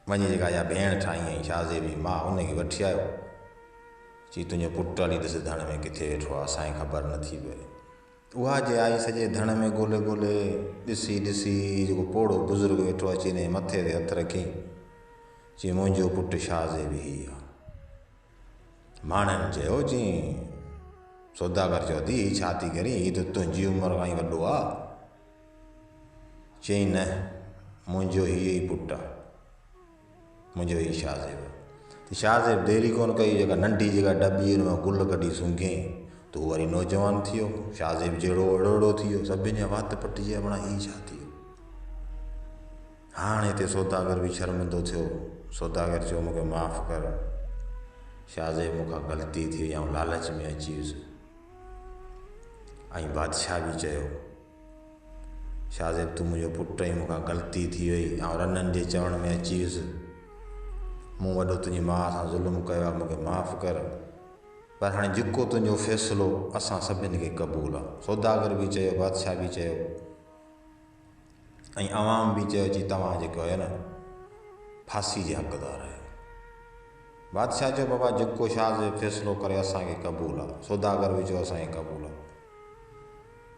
वञी जेका इहा भेण ठाही हुई शाहज़ेब जी माउ, उनखे वठी आयो। चई तुंहिंजो पुटु हली ॾिस धण में किथे वेठो आहे, असांखे ख़बर नथी पए। उहा जे आई सॼे धण में ॻोल्हे ॾिसी जेको पोड़ो बुज़ुर्ग वेठो अची हिन मथे ते हथु रखी, चई मुंहिंजो पुटु शाहज़ेब ई आहे। माण्हुनि चयो, चई सौदागर चयो थी हीअ छा थी करी, हीअ त तुंहिंजी उमिरि खां ई वॾो आहे। चई न, मुंहिंजो हीअ ई पुटु आहे, मुंहिंजो ई शाहज़ेब। शाहज़ेब देरी कोन कई, जेका नंढी जेका डॿी हुन मां गुल कढी सूंघियईं, तू वरी नौजवान थियो, शाहज़ेब जहिड़ो अड़ोड़ो थियो, सभिनि जा वात पटिजी विया, ही छा थियो। हाणे हिते सौदागर बि शर्मिंदो थियो। सौदागर चयो मूंखे माफ़ कर, शाहज़ेब मूंखां ग़लती थी वई, ऐं लालच में अची वियुसि। ऐं बादशाह बि चयो शाहज़ेब तू मुंहिंजो पुटु ऐं मूंखां ग़लती थी वई, ऐं रननि जे चवण में अची वियुसि, मूं वॾो तुंहिंजी माउ सां ज़ुल्म कयो आहे, मूंखे माफ़ कर। पर हाणे जेको तुंहिंजो फ़ैसिलो असां सभिनि खे क़बूल आहे। सौदागर बि चयो, बादशाह बि चयो, ऐं अवाम बि चयो जी तव्हां जेको आहे न फांसी जे हक़दार आहियो। बादशाह चयो बाबा जेको शाहज़ेब फ़ैसिलो करे असांखे क़बूल आहे। सौदागर बि चयो असांखे क़बूल आहे।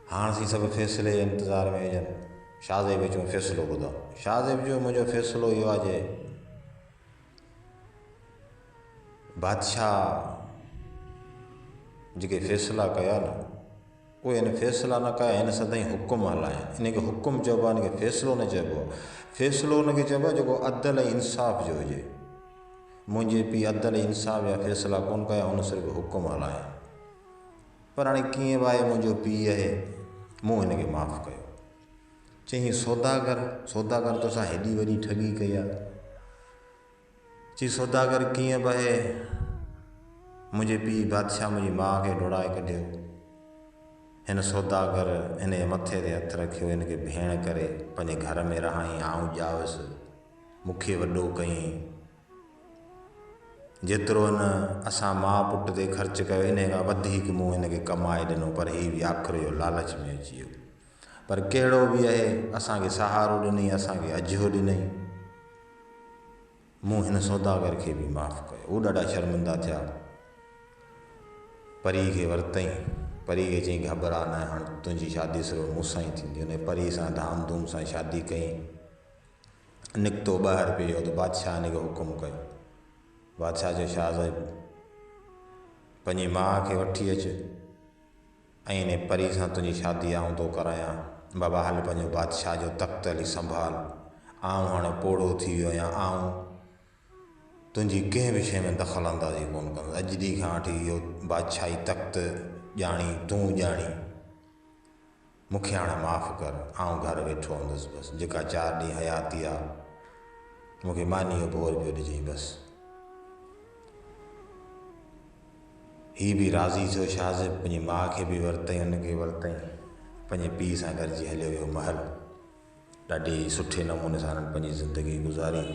हाणे असीं सभु फ़ैसिले जे इंतज़ार में हुजनि। शाहज़ेब चयो फ़ैसिलो ॿुधायो। शाहज़ेब चयो मुंहिंजो फ़ैसिलो इहो आहे जे बादशाह जेके फ़ैसिला कया न उहे हिन फ़ैसिला न कया, हिन सदाईं हुकुम हलाया। इनखे हुकुम चइबो आहे, इनखे फ़ैसिलो न चइबो आहे। फ़ैसिलो उनखे चइबो आहे जेको अदल ऐं इंसाफ़ जो हुजे। मुंहिंजे पीउ अदल ऐं इंसाफ़ जा फ़ैसिला कोन कया, हुन सिर्फ़ु हुकुम हलाया। पर हाणे कीअं बि आहे मुंहिंजो पीउ आहे, मूं हिनखे माफ़ कयो। चई सौदागर तोसां हेॾी वॾी ठगी कई आहे। चई सौदागर कीअं बि आहे, मुंहिंजे पीउ बादशाह मुंहिंजी माउ खे डोड़ाए कढियो। हिन सौदागर हिन जे मथे ते हथु रखियो, हिनखे भेण करे पंहिंजे घर में रहाई, आऊं ॼावसि, मूंखे वॾो कयईं। जेतिरो हिन असां माउ पुट ते ख़र्च कयो इन खां वधीक मूं हिनखे कमाए ॾिनो, पर हीउ बि आख़िर जो लालच में अची वियो। पर कहिड़ो बि आहे असांखे सहारो ॾिनई, असांखे अझो ॾिनई। मूं हिन सौदागर खे बि माफ़ कयो। उहे ॾाढा शर्मिंदा थिया। परी खे वरितई। परी खे चई घबरा न, हाणे तुंहिंजी शादी सिर्फ़ु मूंसां ई थींदी। उन परी सां धाम धूम सां शादी कई। निकितो ॿाहिरि पियो त बादशाह हिनखे हुकुम कयो। बादशाह चयो शाहज़ेब पंहिंजी माउ खे वठी अचु ऐं हिन परी सां तुंहिंजी शादी आऊं थो करायां। बाबा हल पंहिंजो बादशाह जो तख़्त हली संभाल। आऊं हाणे पोड़ो थी वियो आहियां, आऊं तुंहिंजी कंहिं बि शइ में दख़ल अंदाज़ी कोन कंदो। अॼु ॾींहं खां वठी इहो बादशाही तख़्त ॼाणी, तूं ॼाणी, मूंखे हाणे माफ़ कर। आऊं घर वेठो हूंदुसि, बसि जेका 4 ॾींहं हयाती आहे मूंखे मानी जो बोर पियो ॾिजई बसि। हीउ बि राज़ी थियो। शाहज़ेब पंहिंजी माउ खे बि वरितई, हुनखे वरितई, पंहिंजे पीउ सां गॾिजी हलियो वियो महल। ॾाढे सुठे नमूने सां हुननि पंहिंजी ज़िंदगी गुज़ारी।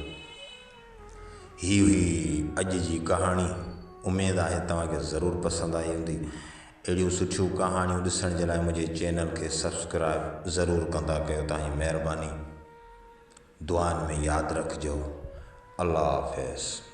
ही हुई अॼु जी कहाणी। उमेदु आहे तव्हांखे ज़रूरु पसंदि आई हूंदी। अहिड़ियूं सुठियूं कहाणियूं ॾिसण जे लाइ मुंहिंजे चैनल खे सब्सक्राइब ज़रूरु कंदा कयो। तव्हांजी महिरबानी। दुआनि में यादि रखिजो। अल्लाह हाफ़िज़।